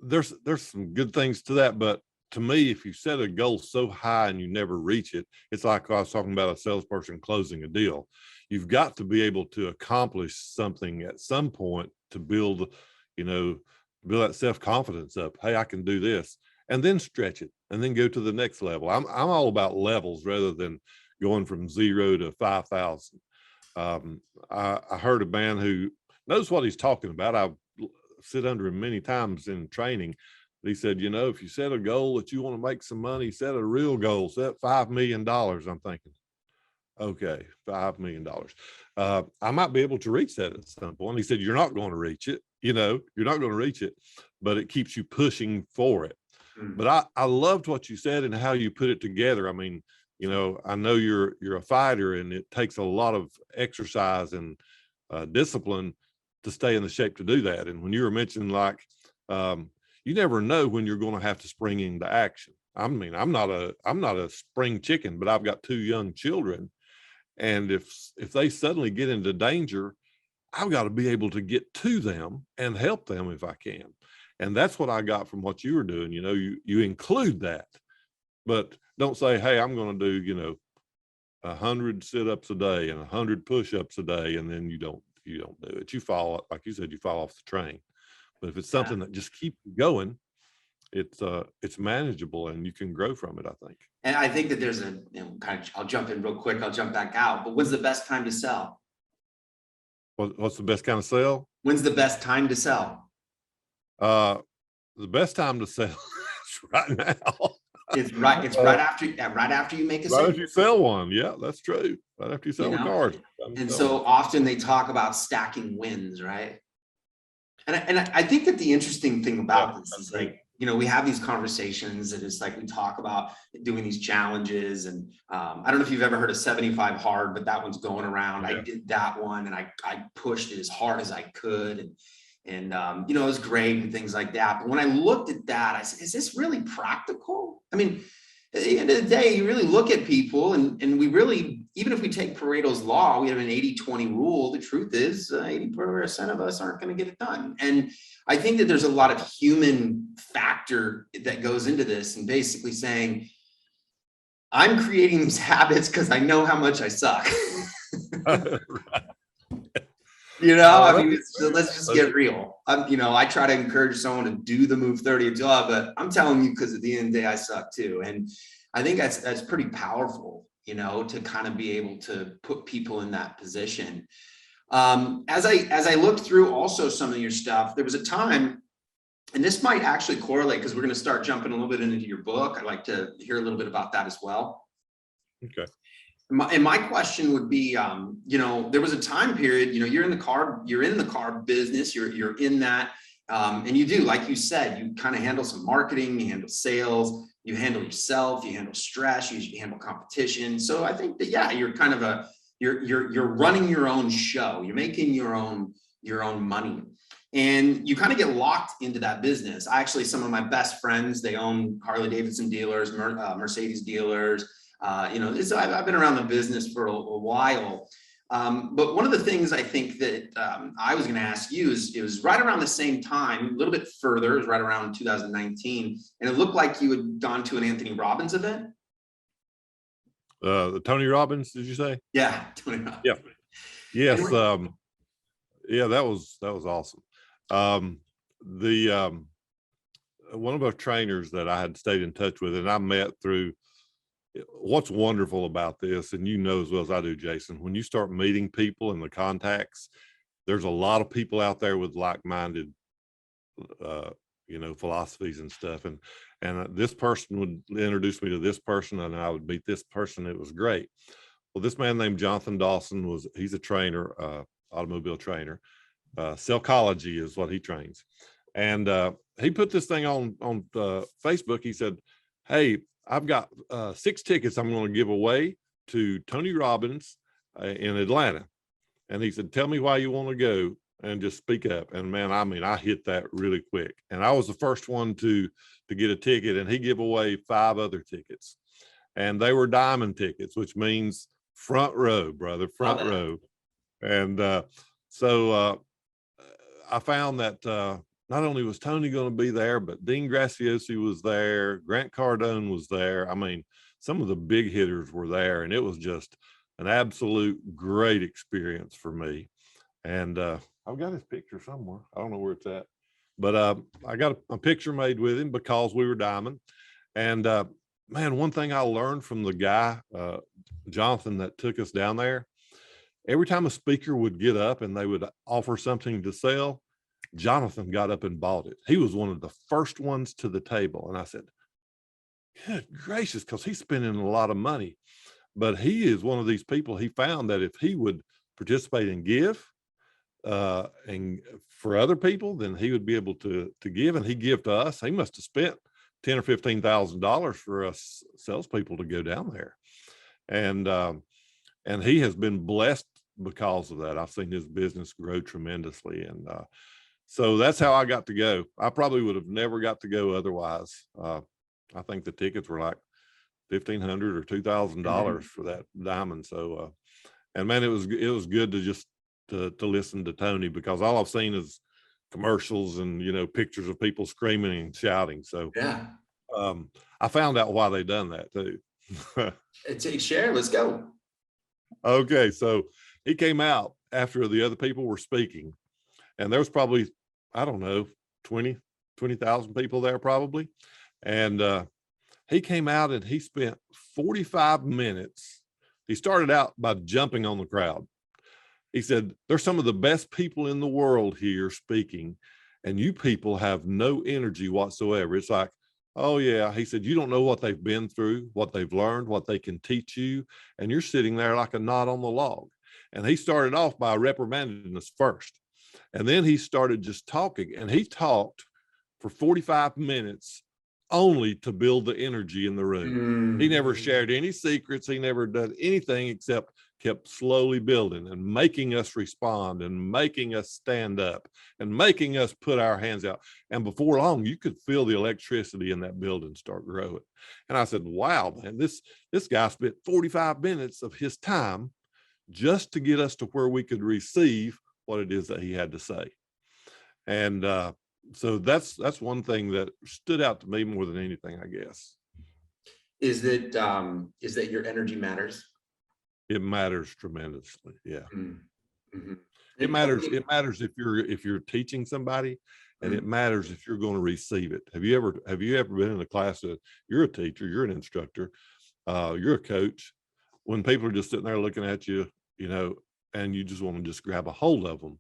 There's some good things to that, but to me, if you set a goal so high and you never reach it, it's like I was talking about a salesperson closing a deal. You've got to be able to accomplish something at some point to build that self-confidence up. Hey, I can do this, and then stretch it and then go to the next level. I'm all about levels rather than going from 0 to 5,000. I heard a man who knows what he's talking about. I've sit under him many times in training. He said, if you set a goal that you want to make some money, set a real goal, set $5 million. I'm thinking, okay, $5 million. I might be able to reach that at some point. He said, you're not going to reach it. You're not going to reach it, but it keeps you pushing for it. Mm-hmm. But I loved what you said and how you put it together. I mean, I know you're a fighter, and it takes a lot of exercise and discipline to stay in the shape to do that. And when you were mentioning, like, you never know when you're going to have to spring into action. I mean, I'm not a spring chicken, but I've got 2 young children. And if they suddenly get into danger, I've got to be able to get to them and help them if I can. And that's what I got from what you were doing. You include that, but don't say, hey, I'm going to do, 100 sit-ups a day and 100 push-ups a day. And then you don't do it. You fall, like you said, you fall off the train. But if it's something that just keeps you going, it's manageable and you can grow from it, I think. And I think that there's I'll jump in real quick. I'll jump back out. But when's the best time to sell? What's the best kind of sell? When's the best time to sell? The best time to sell is right now. It's right after you make a sale. Right after you sell one. Yeah, that's true. Right after you sell a car. And so often they talk about stacking wins, right? And I think that the interesting thing about this is, like, we have these conversations, and it's like we talk about doing these challenges. And I don't know if you've ever heard of 75 hard, but that one's going around. Yeah. I did that one, and I pushed it as hard as I could. And it was great and things like that. But when I looked at that, I said, is this really practical? I mean, at the end of the day, you really look at people, and we really, even if we take Pareto's law, we have an 80-20 rule. The truth is 80% of us aren't going to get it done. And I think that there's a lot of human factor that goes into this, and basically saying, I'm creating these habits because I know how much I suck. Let's just get real. I try to encourage someone to do the Move 30 job, but I'm telling you, because at the end of the day, I suck too. And I think that's pretty powerful, to kind of be able to put people in that position. As I looked through also some of your stuff, there was a time, and this might actually correlate because we're going to start jumping a little bit into your book. I'd like to hear a little bit about that as well. Okay. And my question would be, there was a time period, you're in the car business, you're in that, and you do, like you said, you kind of handle some marketing, you handle sales, you handle yourself, you handle stress, you handle competition. So I think that, you're kind of you're running your own show, you're making your own money, and you kind of get locked into that business. Some of my best friends, they own Harley Davidson dealers, Mercedes dealers. I've been around the business for a while. But one of the things I think that I was going to ask you is, it was right around the same time, a little bit further, it was right around 2019. And it looked like you had gone to an Anthony Robbins event. The Tony Robbins, did you say? Yeah, Tony Robbins. Yeah. Yes. That was awesome. One of our trainers that I had stayed in touch with, and I met through, what's wonderful about this, and as well as I do, Jason, when you start meeting people and the contacts, there's a lot of people out there with like-minded philosophies and stuff. And this person would introduce me to this person, and I would meet this person. It was great. Well, this man named Jonathan Dawson he's a trainer, automobile trainer. Psychology is what he trains. And he put this thing on Facebook. He said, "Hey, I've got 6 tickets I'm going to give away to Tony Robbins in Atlanta." And he said, "Tell me why you want to go and just speak up." And man, I hit that really quick. And I was the first one to get a ticket, and he gave away 5 other tickets. And they were diamond tickets, which means front row, brother, front row. And so I found that not only was Tony going to be there, but Dean Graciosi was there, Grant Cardone was there. I mean, some of the big hitters were there, and it was just an absolute great experience for me. And I've got his picture somewhere. I don't know where it's at, but I got a picture made with him because we were diamond. And man, one thing I learned from the guy, Jonathan, that took us down there, every time a speaker would get up and they would offer something to sell, Jonathan got up and bought it. He was one of the first ones to the table. And I said, good gracious, because he's spending a lot of money. But he is one of these people. He found that if he would participate and give and for other people, then he would be able to give, and he give to us. He must have spent $10,000 or $15,000 for us salespeople to go down there. And he has been blessed because of that. I've seen his business grow tremendously. And so that's how I got to go. I probably would have never got to go otherwise. I think the tickets were like $1,500 or $2,000 for that diamond. So, and man, it was good to just to listen to Tony, because all I've seen is commercials and, pictures of people screaming and shouting. So Yeah. I found out why they done that too. Share, let's go. Okay. So he came out after the other people were speaking, and there was probably, I don't know, 20,000 people there probably. And he came out and he spent 45 minutes. He started out by jumping on the crowd. He said, "There's some of the best people in the world here speaking, and you people have no energy whatsoever." It's like, oh yeah. He said, "You don't know what they've been through, what they've learned, what they can teach you. And you're sitting there like a knot on the log." And he started off by reprimanding us first. And then he started just talking, and he talked for 45 minutes only to build the energy in the room. He never shared any secrets. He never did anything except kept slowly building and making us respond and making us stand up and making us put our hands out. And before long, you could feel the electricity in that building start growing. And I said, wow, man, this guy spent 45 minutes of his time just to get us to where we could receive what it is that he had to say. And so that's one thing that stood out to me more than anything, I guess. Is that your energy matters? It matters tremendously. Yeah. Mm-hmm. It matters. It matters if you're teaching somebody, and it matters if you're going to receive it. Have you ever been in a class that you're a teacher, you're an instructor, you're a coach, when people are just sitting there looking at you, and you just want to just grab a hold of them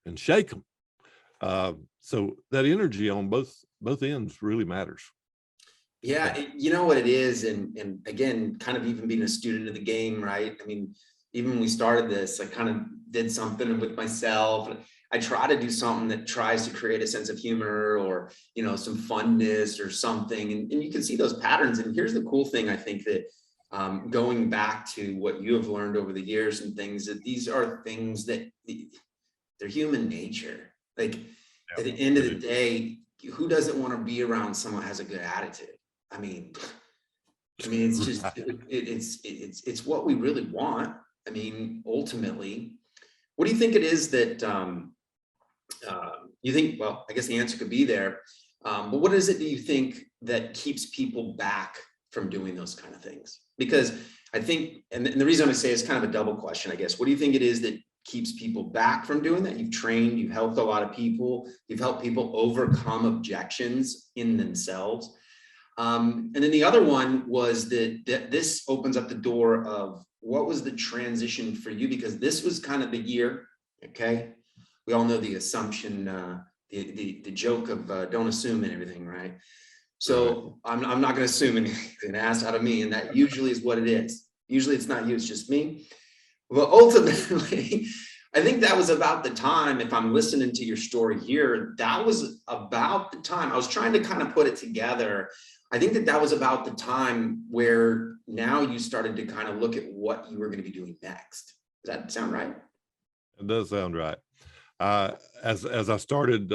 and shake them. So that energy on both ends really matters. Yeah, you know what it is, and again, kind of even being a student of the game, right? I mean, even when we started this, I kind of did something with myself. I try to do something that tries to create a sense of humor or, some funness or something. And you can see those patterns. And here's the cool thing, I think, that going back to what you have learned over the years and things, that these are things that they're human nature. Like at the end of the day, who doesn't want to be around someone who has a good attitude? I mean, it's just, it's what we really want. I mean, ultimately, what do you think it is that you think, well, I guess the answer could be there, but what is it that you think that keeps people back from doing those kind of things? Because I think, and the reason I say is kind of a double question, I guess. What do you think it is that keeps people back from doing that? You've trained, you've helped a lot of people, you've helped people overcome objections in themselves. And then the other one was that this opens up the door of what was the transition for you? Because this was kind of the year, okay? We all know the assumption the joke of don't assume and everything, right? So I'm not going to assume anything asked out of me, and that usually is what it is. Usually it's not you, it's just me. Well, ultimately, I think that was about the time, if I'm listening to your story here, that was about the time I was trying to kind of put it together. I think that was about the time where now you started to kind of look at what you were going to be doing next. Does that sound right? It does sound right. As I started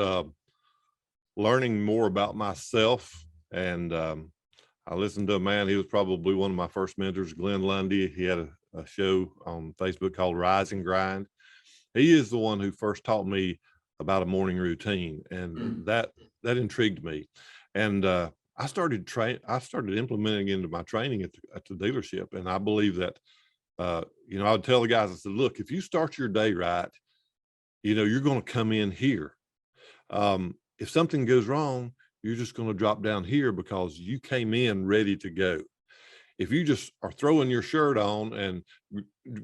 learning more about myself, and I listened to a man, he was probably one of my first mentors, Glenn Lundy. He had a show on Facebook called Rise and Grind. He is the one who first taught me about a morning routine, and that intrigued me. And I started implementing into my training at the dealership. And I believe that, I would tell the guys, I said, look, if you start your day right, you're going to come in here. If something goes wrong, you're just going to drop down here because you came in ready to go. If you just are throwing your shirt on and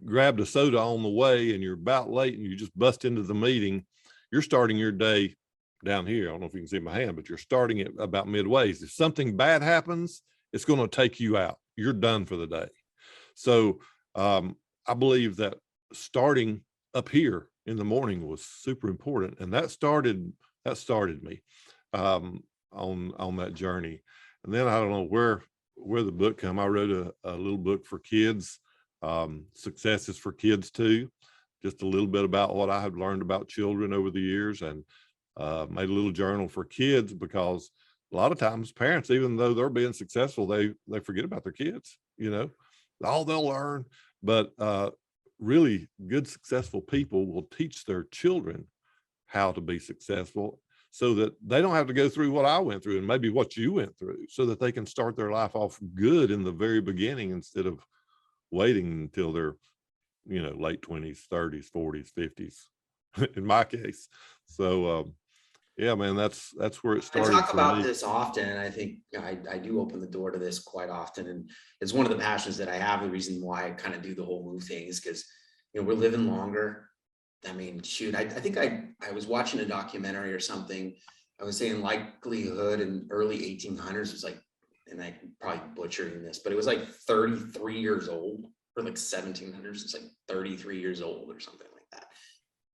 grabbed a soda on the way and you're about late and you just bust into the meeting, you're starting your day down here. I don't know if you can see my hand, but you're starting it about midway. If something bad happens, it's going to take you out. You're done for the day. So I believe that starting up here in the morning was super important. And that started me on that journey. And then I don't know where the book come. I wrote a little book for kids, Successes for Kids too, just a little bit about what I had learned about children over the years, and made a little journal for kids, because a lot of times parents, even though they're being successful, they forget about their kids, all they'll learn. But really good, successful people will teach their children how to be successful, so that they don't have to go through what I went through and maybe what you went through, so that they can start their life off good in the very beginning, instead of waiting until they're, late 20s, 30s, 40s, 50s, in my case. So, yeah, man, that's where it started. I talk about this often, and I think I do open the door to this quite often. And it's one of the passions that I have. The reason why I kind of do the whole move thing is because, we're living longer. I mean, shoot, I think I was watching a documentary or something. I was saying likelihood in early 1800s was like, and I'm probably butchering this, but it was like 33 years old, or like 1700s. It's like 33 years old or something like that.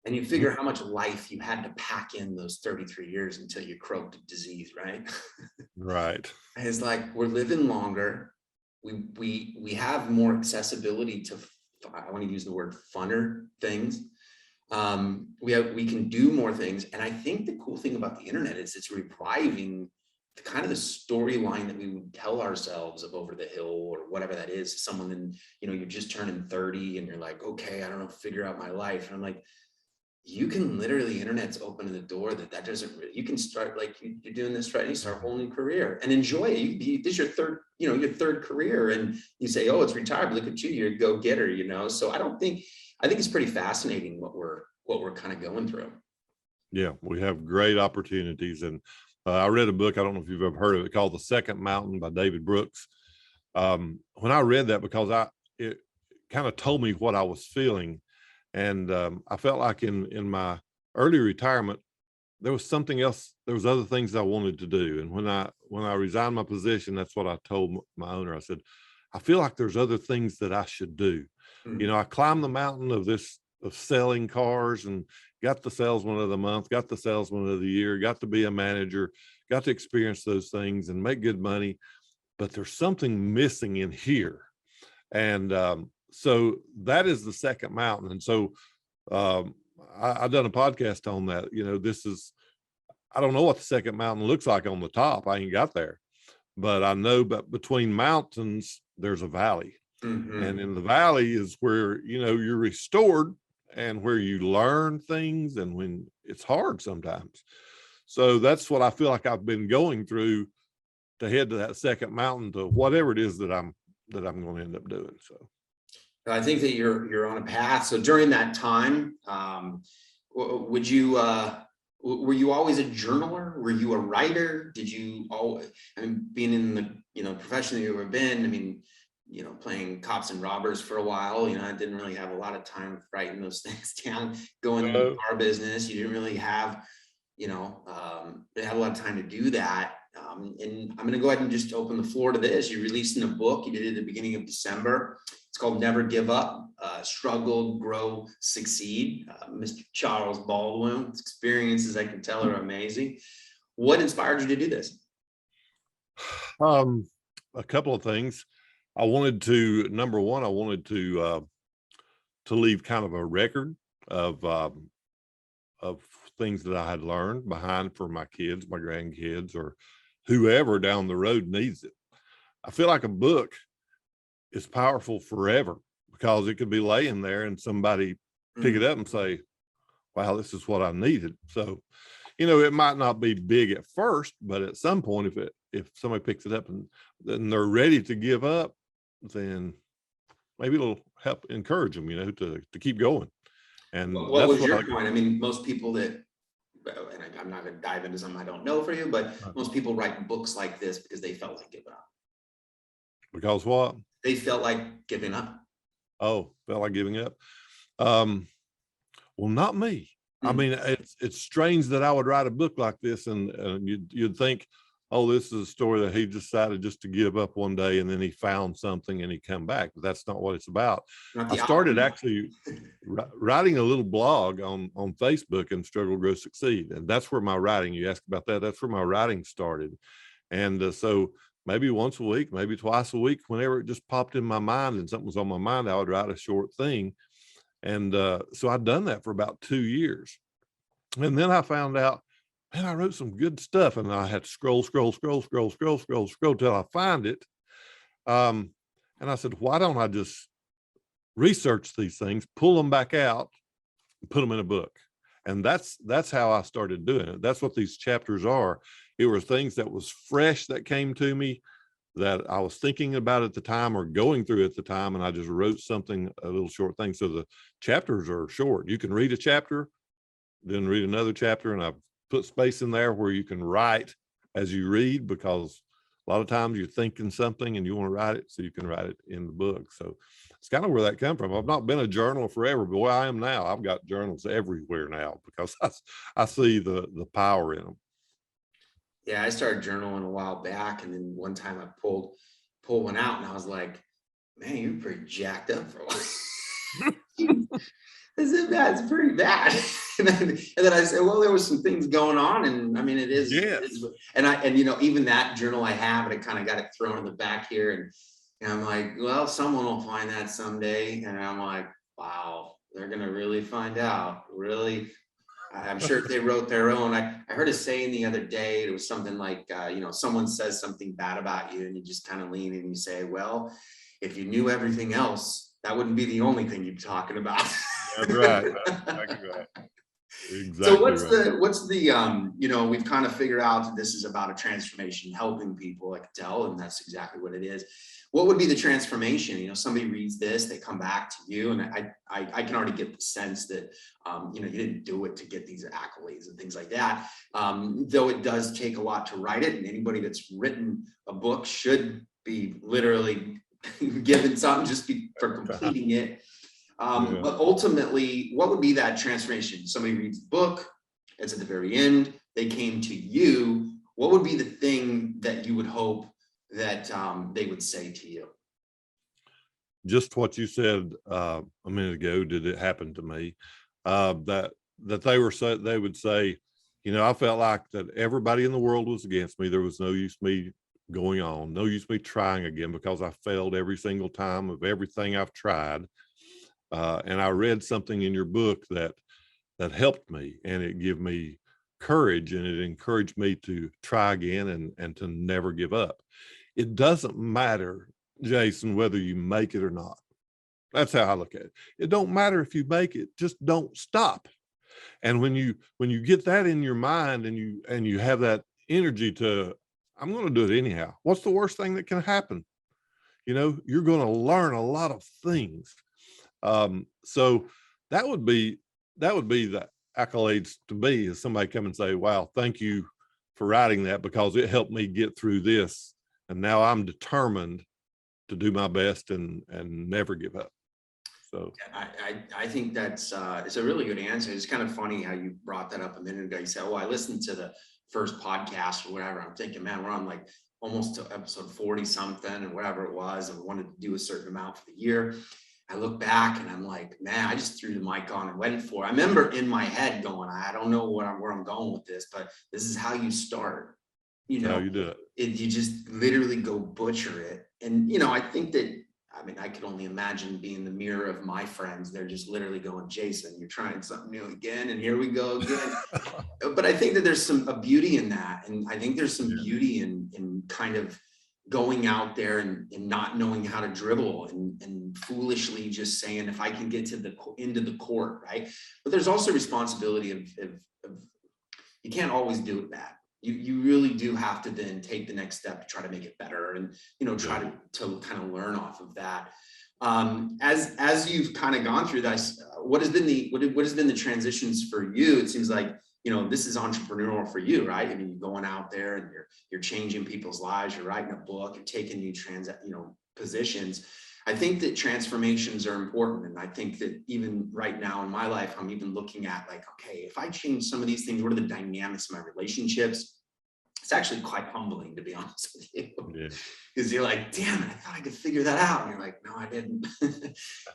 And you figure how much life you had to pack in those 33 years until you croaked a disease, right? Right. And it's like, we're living longer. We have more accessibility to, I want to use the word funner things. We can do more things. And I think the cool thing about the internet is it's reviving the kind of the storyline that we would tell ourselves of over the hill or whatever that is. Someone in, you're just turning 30 and you're like, okay, I don't know, figure out my life. And I'm like, you can literally, internet's opening the door that doesn't really, you can start like you're doing this right, and you start a whole new career and enjoy it. This is your third, your third career, and you say, oh, it's retired, but look at you, you're a go-getter, So I think it's pretty fascinating what we're kind of going through. Yeah, we have great opportunities. And I read a book, I don't know if you've ever heard of it, called The Second Mountain by David Brooks. When I read that, because it kind of told me what I was feeling. And I felt like in my early retirement, there was something else. There was other things I wanted to do. And when I resigned my position, that's what I told my owner. I said, I feel like there's other things that I should do. Mm-hmm. I climbed the mountain of selling cars, and got the salesman of the month, got the salesman of the year, got to be a manager, got to experience those things and make good money. But there's something missing in here. And so that is the second mountain. And so I've done a podcast on that. I don't know what the second mountain looks like on the top. I ain't got there, but I know that between mountains, there's a valley. Mm-hmm. And in the valley is where, you're restored, and where you learn things, and when it's hard sometimes. So that's what I feel like I've been going through to head to that second mountain, to whatever it is that I'm going to end up doing. So I think that you're on a path. So during that time, were you always a journaler? Were you a writer? Did you always, being in the, profession that you've ever been, playing cops and robbers for a while, I didn't really have a lot of time writing those things down, going into the car business. You didn't really have, they have a lot of time to do that. And I'm going to go ahead and just open the floor to this. You're releasing a book. You did it at the beginning of December. It's called Never Give Up, Struggle, Grow, Succeed. Mr. Charles Baldwin. His experiences, I can tell, are amazing. What inspired you to do this? A couple of things. I wanted to, number one, I wanted to leave kind of a record of things that I had learned behind for my kids, my grandkids, or whoever down the road needs it. I feel like a book is powerful forever because it could be laying there and somebody pick it up and say, wow, this is what I needed. So, it might not be big at first, but at some point, if somebody picks it up and then they're ready to give up, then maybe it'll help encourage them, to keep going. And what was your point? I mean, most people that, and I'm not going to dive into something I don't know for you, but most people write books like this because they felt like giving up. Because what? They felt like giving up. Oh, felt like giving up. Well, not me. I mean, it's strange that I would write a book like this, and you'd think, oh, this is a story that he decided just to give up one day, and then he found something and he come back. But that's not what it's about. I started actually writing a little blog on Facebook and Struggle, Grow, Succeed, and that's where my writing. You asked about that. That's where my writing started, and so maybe once a week, maybe twice a week, whenever it just popped in my mind and something was on my mind, I would write a short thing. And so I'd done that for about 2 years. And then I found out, man, I wrote some good stuff, and I had to scroll till I find it. And I said, why don't I just research these things, pull them back out, and put them in a book? And that's how I started doing it. That's what these chapters are. It were things that was fresh that came to me that I was thinking about at the time or going through at the time, and I just wrote something, a little short thing. So the chapters are short. You can read a chapter, then read another chapter, and I've put space in there where you can write as you read, because a lot of times you're thinking something and you want to write it, so you can write it in the book. So it's kind of where that come from. I've not been a journaler forever, but where I am now, I've got journals everywhere now because I see the power in them. Yeah, I started journaling a while back, and then one time I pulled one out, and I was like, man, you're pretty jacked up for a while. Isn't that? It's pretty bad. And then I said, well, there was some things going on, and I mean, it is. Yes. And even that journal I have, and I kind of got it thrown in the back here, and I'm like, well, someone will find that someday, and I'm like, wow, they're gonna really find out, really. I'm sure if they wrote their own. I heard a saying the other day. It was something like, someone says something bad about you, and you just kind of lean in and you say, well, if you knew everything else, that wouldn't be the only thing you'd be talking about. That's right. That's exactly right. Exactly. So what's the we've kind of figured out that this is about a transformation, helping people, I can tell, and that's exactly what it is. What would be the transformation? Somebody reads this, they come back to you, and I can already get the sense that you didn't do it to get these accolades and things like that. Though it does take a lot to write it, and anybody that's written a book should be literally given something just for completing it. But ultimately, what would be that transformation? Somebody reads the book, it's at the very end, they came to you. What would be the thing that you would hope that they would say to you? Just what you said a minute ago. Did it happen to me? That they would say, I felt like that everybody in the world was against me. There was no use me going on, no use me trying again, because I failed every single time of everything I've tried. And I read something in your book that helped me, and it gave me courage, and it encouraged me to try again and to never give up. It doesn't matter, Jason, whether you make it or not. That's how I look at it. It don't matter if you make it, just don't stop. And when you get that in your mind, and you have that energy to, I'm going to do it anyhow. What's the worst thing that can happen? You're going to learn a lot of things. So that would be the accolades to me, is somebody come and say, wow, thank you for writing that, because it helped me get through this. And now I'm determined to do my best and never give up. So I think that's it's a really good answer. It's kind of funny how you brought that up a minute ago. You said, "Oh, I listened to the first podcast or whatever." I'm thinking, man, we're on like almost to episode 40 something and whatever it was, and wanted to do a certain amount for the year. I look back and I'm like, man, I just threw the mic on and went for it. I remember in my head going, I don't know where I'm going with this, but this is how you start. You that's how know, you do it. you just literally go butcher it. And, I think that, I mean, I could only imagine being the mirror of my friends. They're just literally going, Jason, you're trying something new again. And here we go again. But I think that there's a beauty in that. And I think there's some beauty in kind of going out there and not knowing how to dribble and foolishly just saying, if I can get to the into the court, right? But there's also responsibility of you can't always do it bad. You really do have to then take the next step to try to make it better and, try to kind of learn off of that. As you've kind of gone through this, what has been the transitions for you? It seems like, this is entrepreneurial for you, right? I mean, you're going out there and you're changing people's lives. You're writing a book. You're taking new positions. I think that transformations are important. And I think that even right now in my life, I'm even looking at like, okay, if I change some of these things, what are the dynamics of my relationships? It's actually quite humbling, to be honest with you. Yeah. Because you're like, damn it, I thought I could figure that out. And you're like, no, I didn't.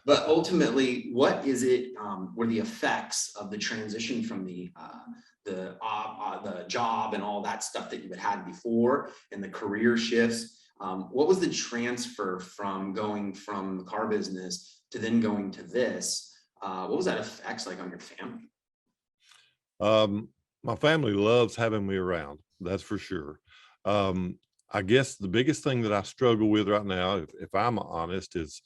But ultimately, what is it, were the effects of the transition from the job and all that stuff that you had before and the career shifts? What was the transfer from going from the car business to then going to this? What was that effects like on your family? My family loves having me around. That's for sure. I guess the biggest thing that I struggle with right now, if I'm honest, is,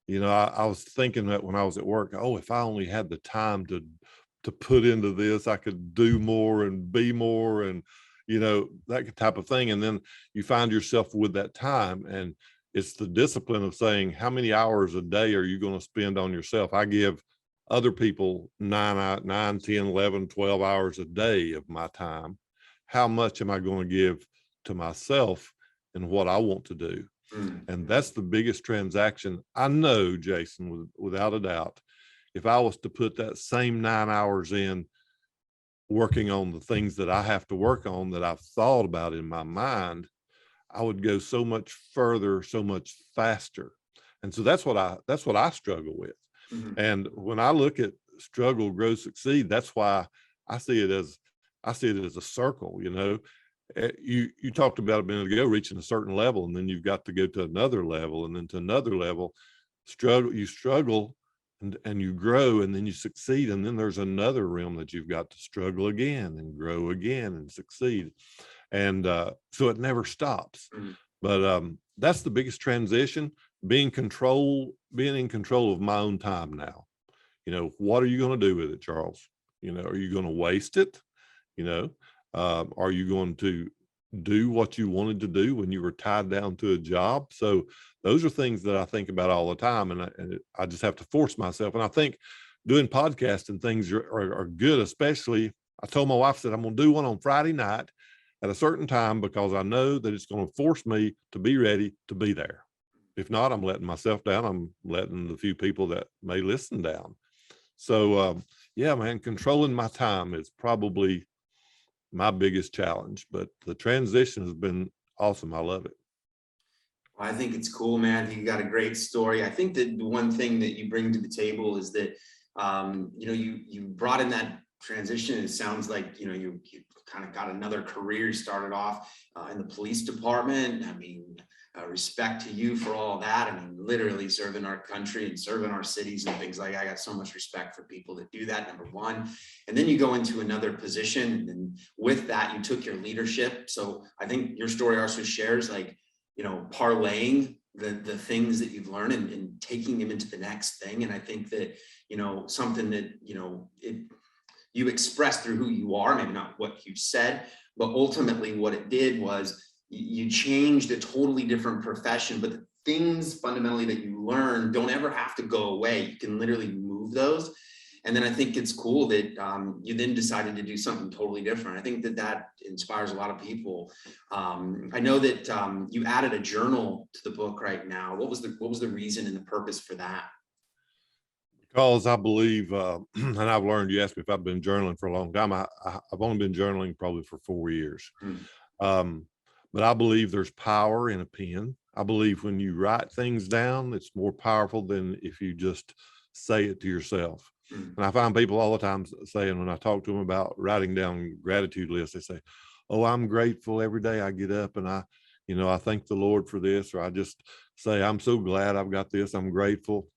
I was thinking that when I was at work, oh, if I only had the time to put into this, I could do more and be more and, that type of thing. And then you find yourself with that time, and it's the discipline of saying, how many hours a day are you going to spend on yourself? I give other people 9, 10, 11, 12 hours a day of my time. How much am I going to give to myself and what I want to do? And that's the biggest transaction. I know, Jason, without a doubt, if I was to put that same 9 hours in working on the things that I have to work on that I've thought about in my mind, I would go so much further, so much faster. And so that's what I struggle with. And when I look at struggle, grow, succeed, that's why I see it as a circle. You talked about a minute ago, reaching a certain level, and then you've got to go to another level, and then to another level. You struggle and you grow, and then you succeed, and then there's another realm that you've got to struggle again and grow again and succeed. And so it never stops. But that's the biggest transition, being in control of my own time now. What are you going to do with it, Charles? Are you going to waste it? Are you going to do what you wanted to do when you were tied down to a job? So those are things that I think about all the time, and I just have to force myself. And I think doing podcasts and things are good, especially I told my wife that I'm going to do one on Friday night at a certain time, because I know that it's going to force me to be ready to be there. If not, I'm letting myself down. I'm letting the few people that may listen down. So yeah, man, controlling my time is probably my biggest challenge, but the transition has been awesome. I love it. Well, I think it's cool, man. You got a great story. I think that the one thing that you bring to the table is that, you brought in that transition. It sounds like, you kind of got another career. You started off in the police department. I mean, respect to you for all that. I mean, literally serving our country and serving our cities and things like that. I got so much respect for people that do that, number one. And then you go into another position, and with that, you took your leadership. So I think your story also shares, like, parlaying the things that you've learned and taking them into the next thing. And I think that, something that, you expressed through who you are, maybe not what you said, but ultimately what it did was you changed a totally different profession, but the things fundamentally that you learn don't ever have to go away. You can literally move those. And then I think it's cool that you then decided to do something totally different. I think that inspires a lot of people. I know that you added a journal to the book right now. What was the reason and the purpose for that? Because I believe, and I've learned, you asked me if I've been journaling for a long time. I've only been journaling probably for 4 years. But I believe there's power in a pen. I believe when you write things down, it's more powerful than if you just say it to yourself. And I find people all the time saying, when I talk to them about writing down gratitude lists, they say, oh, I'm grateful every day I get up and I thank the Lord for this, or I just say, I'm so glad I've got this, I'm grateful.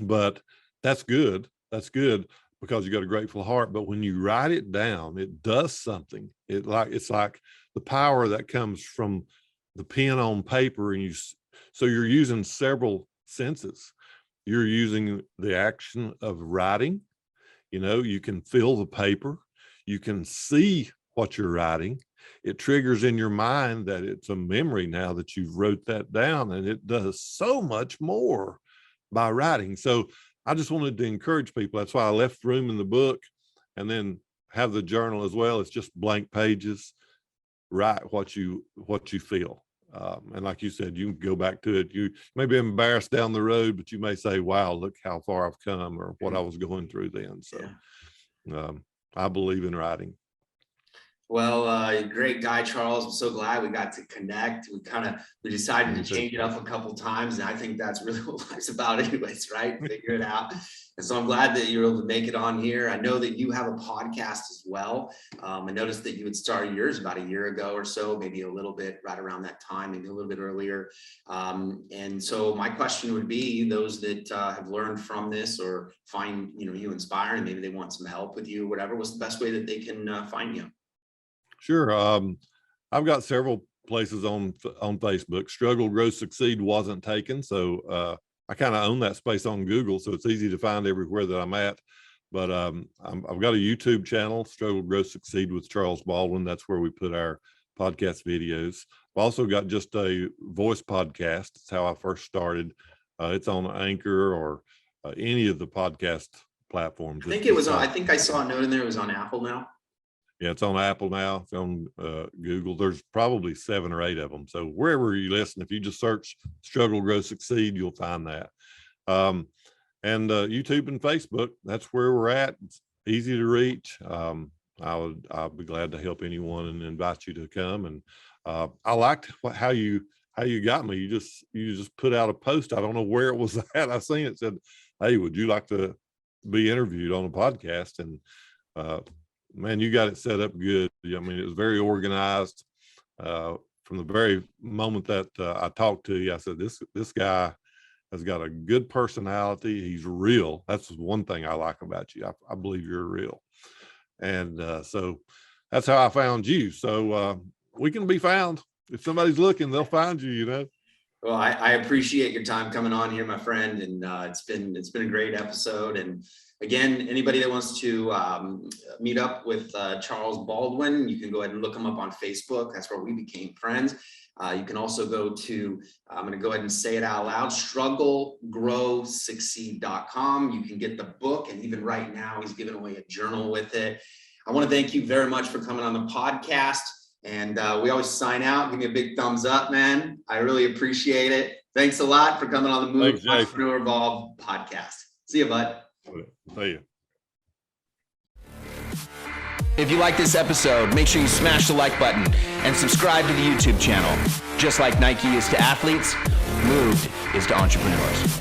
But that's good. That's good because you got a grateful heart. But when you write it down, it does something. It's like the power that comes from the pen on paper, and so you're using several senses. You're using the action of writing. You can feel the paper. You can see what you're writing. It triggers in your mind that it's a memory now that you've wrote that down, and it does so much more by writing. So I just wanted to encourage people. That's why I left room in the book and then have the journal as well. It's just blank pages. Write what you feel. And like you said, you can go back to it. You may be embarrassed down the road, but you may say, wow, look how far I've come, or what I was going through then. So I believe in writing. Well, great guy, Charles. I'm so glad we got to connect. We decided to change it up a couple times, and I think that's really what life's about anyways, right? Figure it out. And so I'm glad that you're able to make it on here. I know that you have a podcast as well. I noticed that you had started yours about a year ago or so, maybe a little bit right around that time, maybe a little bit earlier. And so my question would be, those that have learned from this or find you inspiring, maybe they want some help with you, whatever, what's the best way that they can find you? Sure. I've got several places on Facebook. Struggle, Grow, Succeed wasn't taken. So I kind of own that space on Google. So it's easy to find everywhere that I'm at. But I've got a YouTube channel, Struggle, Grow, Succeed with Charles Baldwin. That's where we put our podcast videos. I've also got just a voice podcast. It's how I first started. It's on Anchor or any of the podcast platforms. I think I saw a note in there. It was on Apple now. Yeah, it's on Apple now. It's on Google. There's probably 7 or 8 of them. So wherever you listen, if you just search Struggle, Grow, Succeed, you'll find that. And YouTube and Facebook, that's where we're at. It's easy to reach. I'll be glad to help anyone and invite you to come. And I liked how you got me. You just put out a post. I don't know where it was at. I seen it said, hey, would you like to be interviewed on a podcast? And man, you got it set up good. I mean, it was very organized. From the very moment that I talked to you, I said, this guy has got a good personality. He's real. That's one thing I like about you. I believe you're real. And so that's how I found you. So we can be found. If somebody's looking, they'll find you, Well, I appreciate your time coming on here, my friend. And it's been a great episode. And again, anybody that wants to meet up with Charles Baldwin, you can go ahead and look him up on Facebook. That's where we became friends. You can also go to, I'm going to go ahead and say it out loud, StruggleGrowSucceed.com. You can get the book. And even right now, he's giving away a journal with it. I want to thank you very much for coming on the podcast. And we always sign out. Give me a big thumbs up, man. I really appreciate it. Thanks a lot for coming on the Move Entrepreneur Evolve podcast. See you, bud. See you. If you like this episode, make sure you smash the like button and subscribe to the YouTube channel. Just like Nike is to athletes, Moved is to entrepreneurs.